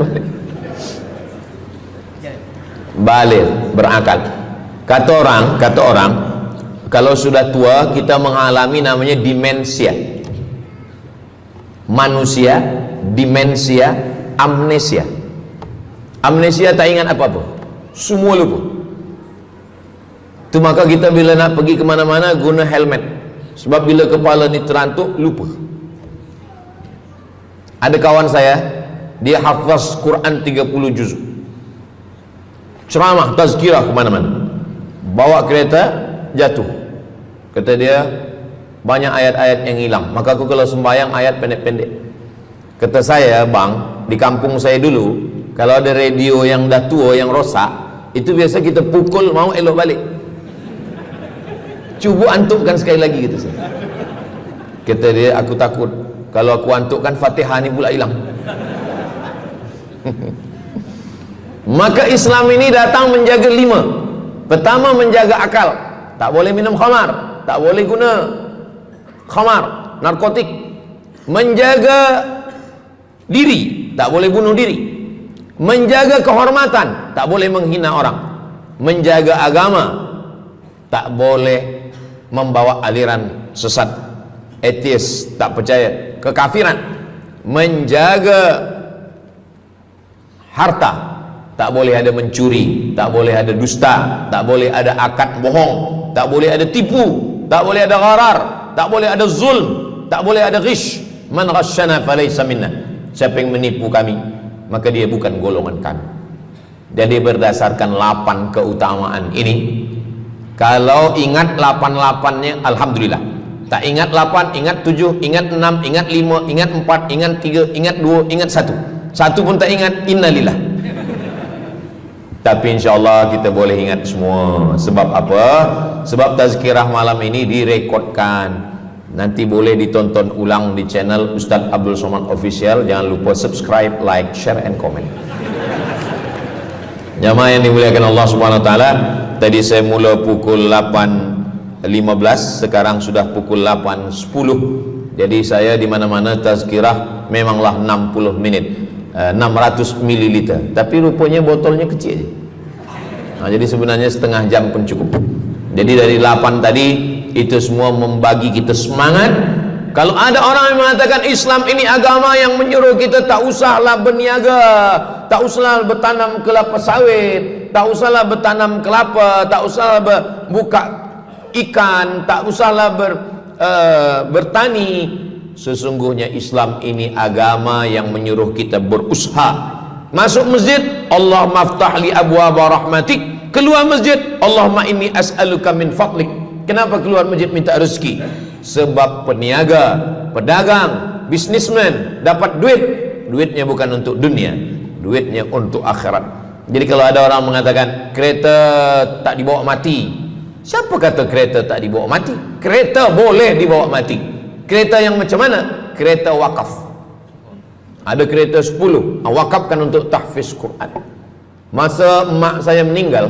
balik berakal. Kata orang kalau sudah tua kita mengalami namanya demensia. Manusia demensia, amnesia. Amnesia tak ingat apa-apa, semua lupa. Tu maka kita bila nak pergi ke mana-mana guna helmet, sebab bila kepala ni terantuk lupa. Ada kawan saya, dia hafaz Quran 30 juz, ceramah tazkirah ke mana-mana, bawa kereta jatuh. Kata dia banyak ayat-ayat yang hilang, maka aku kalau sembahyang ayat pendek-pendek. Kata saya, bang, di kampung saya dulu kalau ada radio yang dah tua yang rosak, itu biasa kita pukul mau elok balik. Cuba antukkan sekali lagi, kata saya. Kata dia, aku takut kalau aku antukkan Fatihah ni pula hilang. Maka Islam ini datang menjaga 5. Pertama, menjaga akal. Tak boleh minum khamar, tak boleh guna khamar, narkotik. Menjaga diri, tak boleh bunuh diri. Menjaga kehormatan, tak boleh menghina orang. Menjaga agama, tak boleh membawa aliran sesat, ateis, tak percaya, kekafiran. Menjaga harta, tak boleh ada mencuri, tak boleh ada dusta, tak boleh ada akad bohong, tak boleh ada tipu, tak boleh ada gharar, tak boleh ada zulm, tak boleh ada ghish. Man ghasyana falaysa minna, siapa yang menipu kami maka dia bukan golongan kami. Jadi berdasarkan 8 keutamaan ini, kalau ingat 8-8-nya alhamdulillah. Tak ingat 8, ingat 7, ingat 6, ingat 5, ingat 4, ingat 3, ingat 2, ingat 1. Satu pun tak ingat, innalillah. Tapi insyaAllah kita boleh ingat semua. Sebab apa? Sebab tazkirah malam ini direkodkan. Nanti boleh ditonton ulang di channel Ustaz Abdul Somad Official. Jangan lupa subscribe, like, share, and comment. Jamaah yang dimuliakan Allah Subhanahu Wa Taala, tadi saya mula pukul 8.15, sekarang sudah pukul 8.10. Jadi saya di mana-mana tazkirah memanglah 60 menit, 600 ml. Tapi rupanya botolnya kecil je. Jadi sebenarnya setengah jam pun cukup. Jadi dari 8 tadi itu semua membagi kita semangat. Kalau ada orang yang mengatakan Islam ini agama yang menyuruh kita tak usahlah berniaga, tak usahlah bertanam kelapa sawit, tak usahlah bertanam kelapa, tak usahlah buka ikan, tak usahlah bertani. Sesungguhnya Islam ini agama yang menyuruh kita berusaha. Masuk masjid, Allah maftah li abwaba rahmatik. Keluar masjid, Allahumma inni as'aluka min fadlik. Kenapa keluar masjid minta rezeki? Sebab peniaga, pedagang, bisnismen dapat duit, duitnya bukan untuk dunia, duitnya untuk akhirat. Jadi kalau ada orang mengatakan kereta tak dibawa mati, siapa kata kereta tak dibawa mati? Kereta boleh dibawa mati. Kereta yang macam mana? Kereta wakaf. Ada kereta 10, wakafkan untuk tahfiz Quran. Masa mak saya meninggal,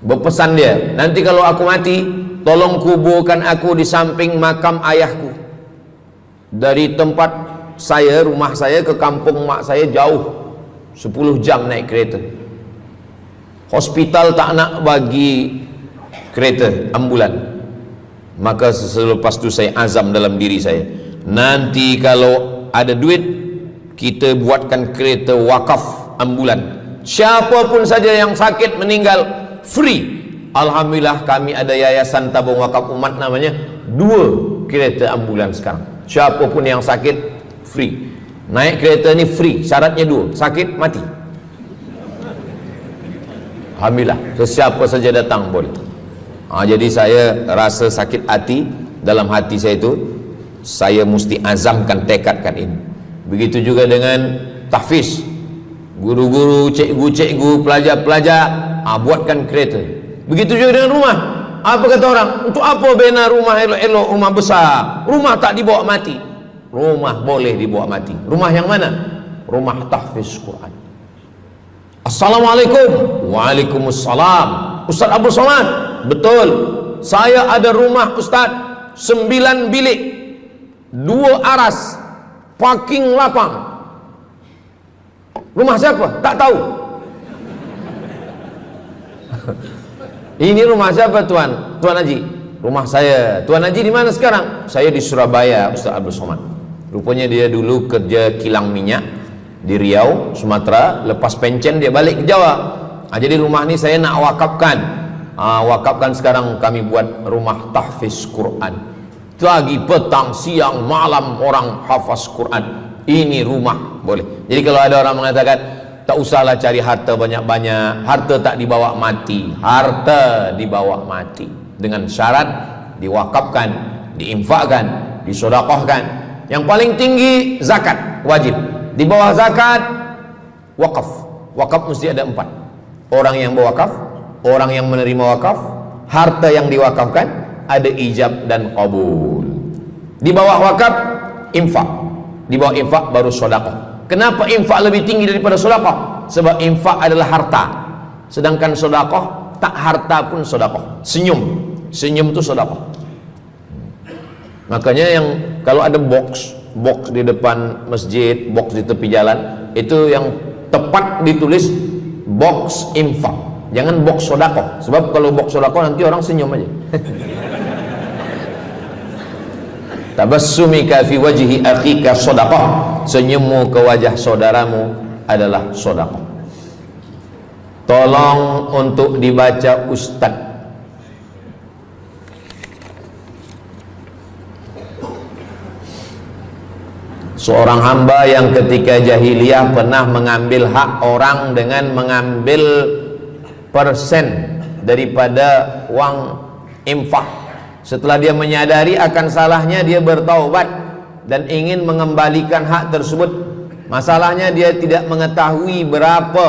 berpesan dia, nanti kalau aku mati, tolong kuburkan aku di samping makam ayahku. Dari tempat saya, rumah saya ke kampung mak saya jauh, 10 jam naik kereta. hospital tak nak bagi kereta ambulan. Maka selepas itu saya azam dalam diri saya, nanti kalau ada duit kita buatkan kereta wakaf ambulan. Siapapun saja yang sakit meninggal free. Alhamdulillah kami ada yayasan tabung wakaf umat namanya, 2 kereta ambulan sekarang. Siapapun yang sakit free. Naik kereta ni free, syaratnya 2, sakit mati. Alhamdulillah, sesiapa saja datang boleh. Jadi saya rasa sakit hati, dalam hati saya itu saya mesti azamkan, tekadkan ini. Begitu juga dengan tahfiz, guru-guru, cikgu-cikgu, pelajar-pelajar, buatkan kereta. Begitu juga dengan rumah. Apa kata orang? Untuk apa bina rumah elok-elok, rumah besar? Rumah tak dibawa mati. Rumah boleh dibawa mati. Rumah yang mana? Rumah tahfiz Quran. Assalamualaikum. Waalaikumsalam. Ustaz Abdul Somad, betul, saya ada rumah Ustaz, 9 bilik, 2 aras, parking lapang. Rumah siapa? Tak tahu. Ini rumah siapa Tuan? Tuan Haji. Rumah saya. Tuan Haji di mana sekarang? Saya di Surabaya, Ustaz Abdul Somad. Rupanya dia dulu kerja kilang minyak di Riau, Sumatera. Lepas pencen dia balik ke Jawa. Jadi rumah ini saya nak wakafkan. Wakafkan sekarang kami buat rumah tahfiz Quran. Pagi, petang, siang, malam orang hafaz Quran. Ini rumah boleh. Jadi kalau ada orang mengatakan tak usahlah cari harta banyak-banyak, harta tak dibawa mati. Harta dibawa mati dengan syarat diwakafkan, diinfakkan, disedekahkan. Yang paling tinggi zakat wajib. Di bawah zakat wakaf. Wakaf mesti ada 4. Orang yang berwakaf, orang yang menerima wakaf, harta yang diwakafkan, ada ijab dan qabul. Di bawah wakaf infak. Di bawah infak baru sedekah. Kenapa infak lebih tinggi daripada sedekah? Sebab infak adalah harta, sedangkan sedekah tak harta pun sedekah. Senyum itu sedekah. Makanya yang kalau ada box di depan masjid, box di tepi jalan, itu yang tepat ditulis box infak, jangan box sedekah. Sebab kalau box sedekah nanti orang senyum aja. Tabassumika fi wajhi akhika sedekah, senyummu ke wajah saudaramu adalah sedekah. Tolong untuk dibaca Ustaz. Seorang hamba yang ketika jahiliyah pernah mengambil hak orang dengan mengambil persen daripada uang infak. Setelah dia menyadari akan salahnya, dia bertaubat dan ingin mengembalikan hak tersebut. Masalahnya dia tidak mengetahui berapa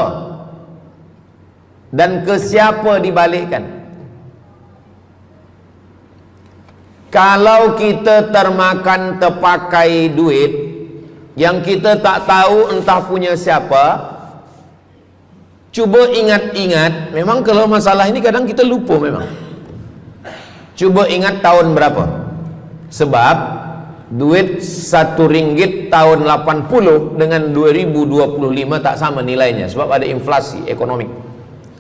dan ke siapa dibalikkan. Kalau kita termakan terpakai duit yang kita tak tahu entah punya siapa, cuba ingat-ingat. Memang kalau masalah ini kadang kita lupa memang. Coba ingat tahun berapa. Sebab duit RM1 tahun 80 dengan 2025 tak sama nilainya, sebab ada inflasi ekonomi.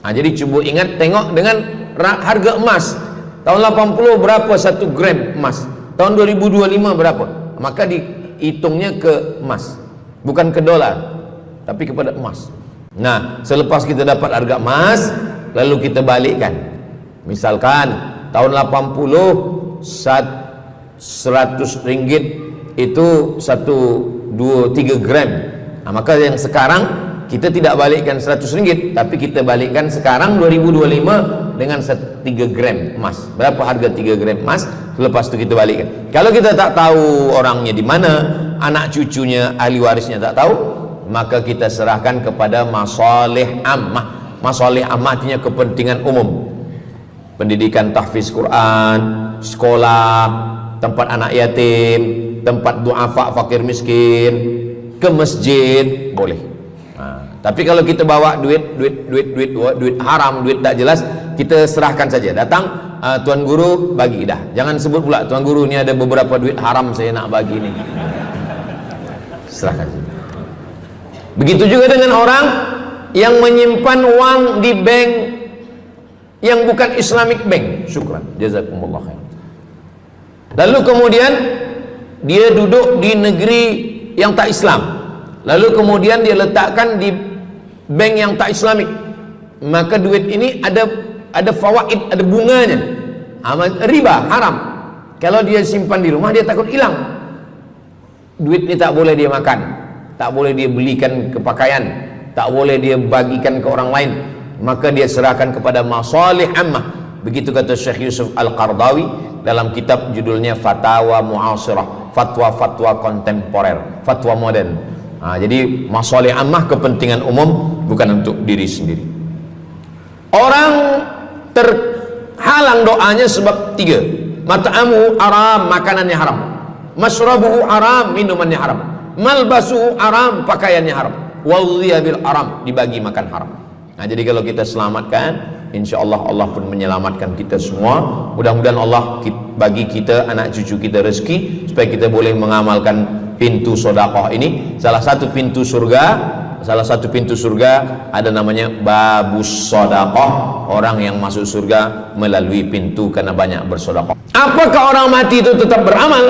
Jadi coba ingat, tengok dengan harga emas. Tahun 80 berapa 1 gram emas, tahun 2025 berapa. Maka dihitungnya ke emas, bukan ke dolar, tapi kepada emas. Nah, selepas kita dapat harga emas, lalu kita balikkan. Misalkan tahun 80 100 ringgit itu 1, 2, 3 gram. Maka yang sekarang kita tidak balikkan 100 ringgit, tapi kita balikkan sekarang 2025 dengan 3 gram emas. Berapa harga 3 gram emas? Lepas itu kita balikkan. Kalau kita tak tahu orangnya di mana, anak cucunya, ahli warisnya tak tahu, maka kita serahkan kepada masalih ammah. Masalih ammah artinya kepentingan umum. Pendidikan tahfiz Quran, sekolah, tempat anak yatim, tempat duafa fakir miskin, ke masjid boleh. Tapi kalau kita bawa duit haram, duit tak jelas, kita serahkan saja. Datang, Tuan Guru bagi dah. Jangan sebut pula, Tuan Guru ni ada beberapa duit haram saya nak bagi ni. Serahkan saja. Begitu juga dengan orang yang menyimpan uang di bank yang bukan Islamic bank. Syukran, jazakumullah khair. Lalu kemudian dia duduk di negeri yang tak Islam, lalu kemudian dia letakkan di bank yang tak Islamik, maka duit ini ada fawaid, ada bunganya, riba, haram. Kalau dia simpan di rumah, dia takut hilang. Duit ini tak boleh dia makan, tak boleh dia belikan ke pakaian, tak boleh dia bagikan ke orang lain, maka dia serahkan kepada masalih ammah. Begitu kata Syekh Yusuf Al-Qardawi dalam kitab judulnya Fatawa Mu'asirah, fatwa-fatwa kontemporer, fatwa modern. Jadi masalih ammah, kepentingan umum, bukan untuk diri sendiri. Orang terhalang doanya sebab 3. Mat'amuhu haram, makanannya haram. Masrabuhu haram, minumannya haram. Malbasuhu haram, pakaiannya haram. Wadhiya bil haram, dibagi makan haram. Jadi kalau kita selamatkan, insyaallah Allah pun menyelamatkan kita semua. Mudah-mudahan Allah bagi kita, anak cucu kita rezeki, supaya kita boleh mengamalkan pintu sedekah ini. Salah satu pintu surga ada namanya babus sedekah. Orang yang masuk surga melalui pintu karena banyak bersedekah. Apakah orang mati itu tetap beramal?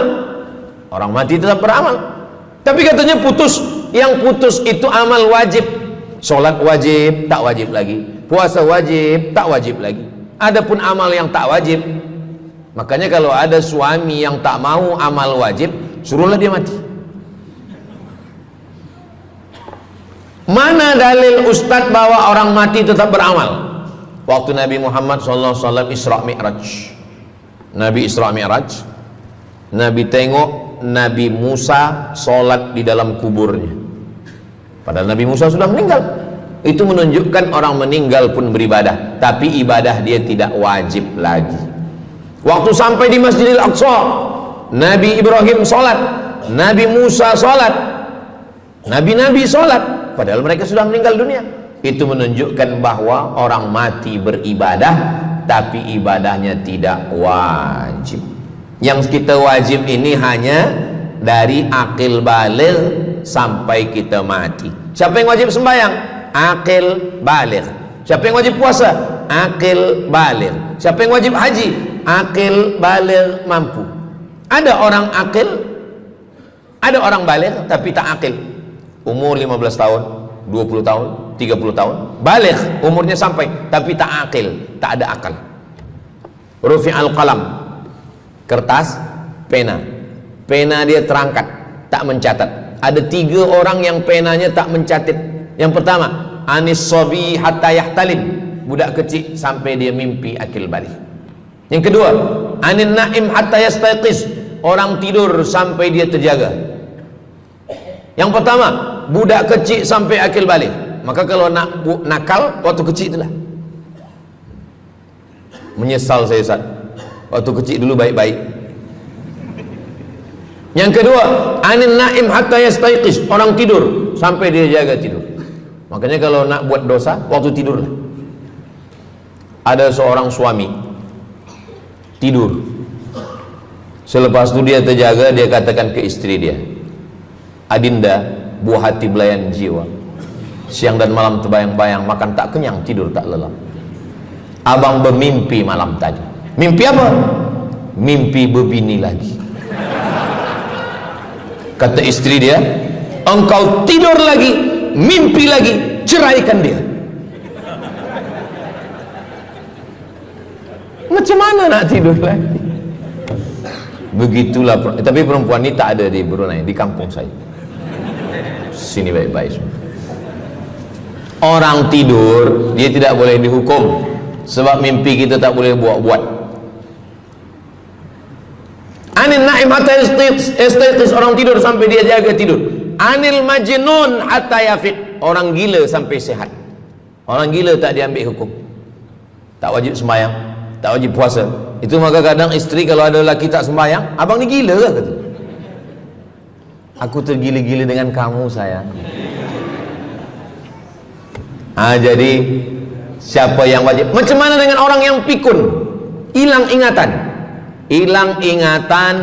Orang mati tetap beramal, tapi katanya putus. Yang putus itu amal wajib. Sholat wajib, tak wajib lagi. Puasa wajib, tak wajib lagi. Adapun amal yang tak wajib, makanya kalau ada suami yang tak mau amal wajib, suruhlah dia mati. Mana dalil Ustadz bahwa orang mati tetap beramal? Waktu Nabi Muhammad SAW Isra Mi'raj, Nabi Isra Mi'raj, Nabi tengok Nabi Musa sholat di dalam kuburnya. Padahal Nabi Musa sudah meninggal. Itu menunjukkan orang meninggal pun beribadah, tapi ibadah dia tidak wajib lagi. Waktu sampai di Masjidil Aqsa, Nabi Ibrahim sholat, Nabi Musa sholat, Nabi-Nabi sholat, padahal mereka sudah meninggal dunia. Itu menunjukkan bahwa orang mati beribadah, tapi ibadahnya tidak wajib. Yang kita wajib ini hanya dari akil baligh sampai kita mati. Siapa yang wajib sembahyang? Akil baligh. Siapa yang wajib puasa? Akil baligh. Siapa yang wajib haji? Akil baligh mampu. Ada orang akil, ada orang baligh tapi tak akil. Umur 15 tahun, 20 tahun, 30 tahun, baligh, umurnya sampai, tapi tak akil, tak ada akal. Rufi'al qalam, kertas, pena. Pena dia terangkat, tak mencatat. Ada 3 orang yang penanya tak mencatat. Yang pertama, anis sobi hatta yahtalim, budak kecil sampai dia mimpi akil balik. Yang kedua, anin naim hatta yastayqiz, orang tidur sampai dia terjaga. Yang pertama, budak kecil sampai akil balik. Maka kalau nak nakal waktu kecil itulah. Menyesal saya Ustaz, waktu kecil dulu baik-baik. Yang kedua, anin naim hatta yastayqiz, orang tidur sampai dia jaga tidur. Makanya kalau nak buat dosa, waktu tidurlah. Ada seorang suami tidur, selepas itu dia terjaga, dia katakan ke istri dia, Adinda, buah hati belayan jiwa, siang dan malam terbayang-bayang, makan tak kenyang, tidur tak lelap. Abang bermimpi malam tadi. Mimpi apa? Mimpi berbini lagi. Kata istri dia, engkau tidur lagi, mimpi lagi, ceraikan dia. Macam mana nak tidur lagi? Begitulah. Tapi perempuan ini tak ada di Brunei, di kampung saya. Sini baik-baik. Orang tidur, dia tidak boleh dihukum, sebab mimpi kita tak boleh buat-buat. Anil naim hatta yastayqiz, orang tidur sampai dia jaga tidur. Anil majnun hatta yafiq, orang gila sampai sehat. Orang gila tak diambil hukum, tak wajib sembahyang, tak wajib puasa. Itu maka kadang isteri kalau ada lelaki tak sembahyang, abang ni gila ke? Kata, aku tergila-gila dengan kamu sayang. Jadi siapa yang wajib? Macam mana dengan orang yang pikun, hilang ingatan? Hilang ingatan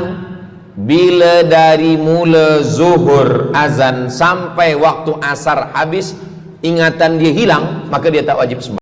bila dari mula zuhur azan sampai waktu asar habis, ingatan dia hilang, maka dia tak wajib sembahyang.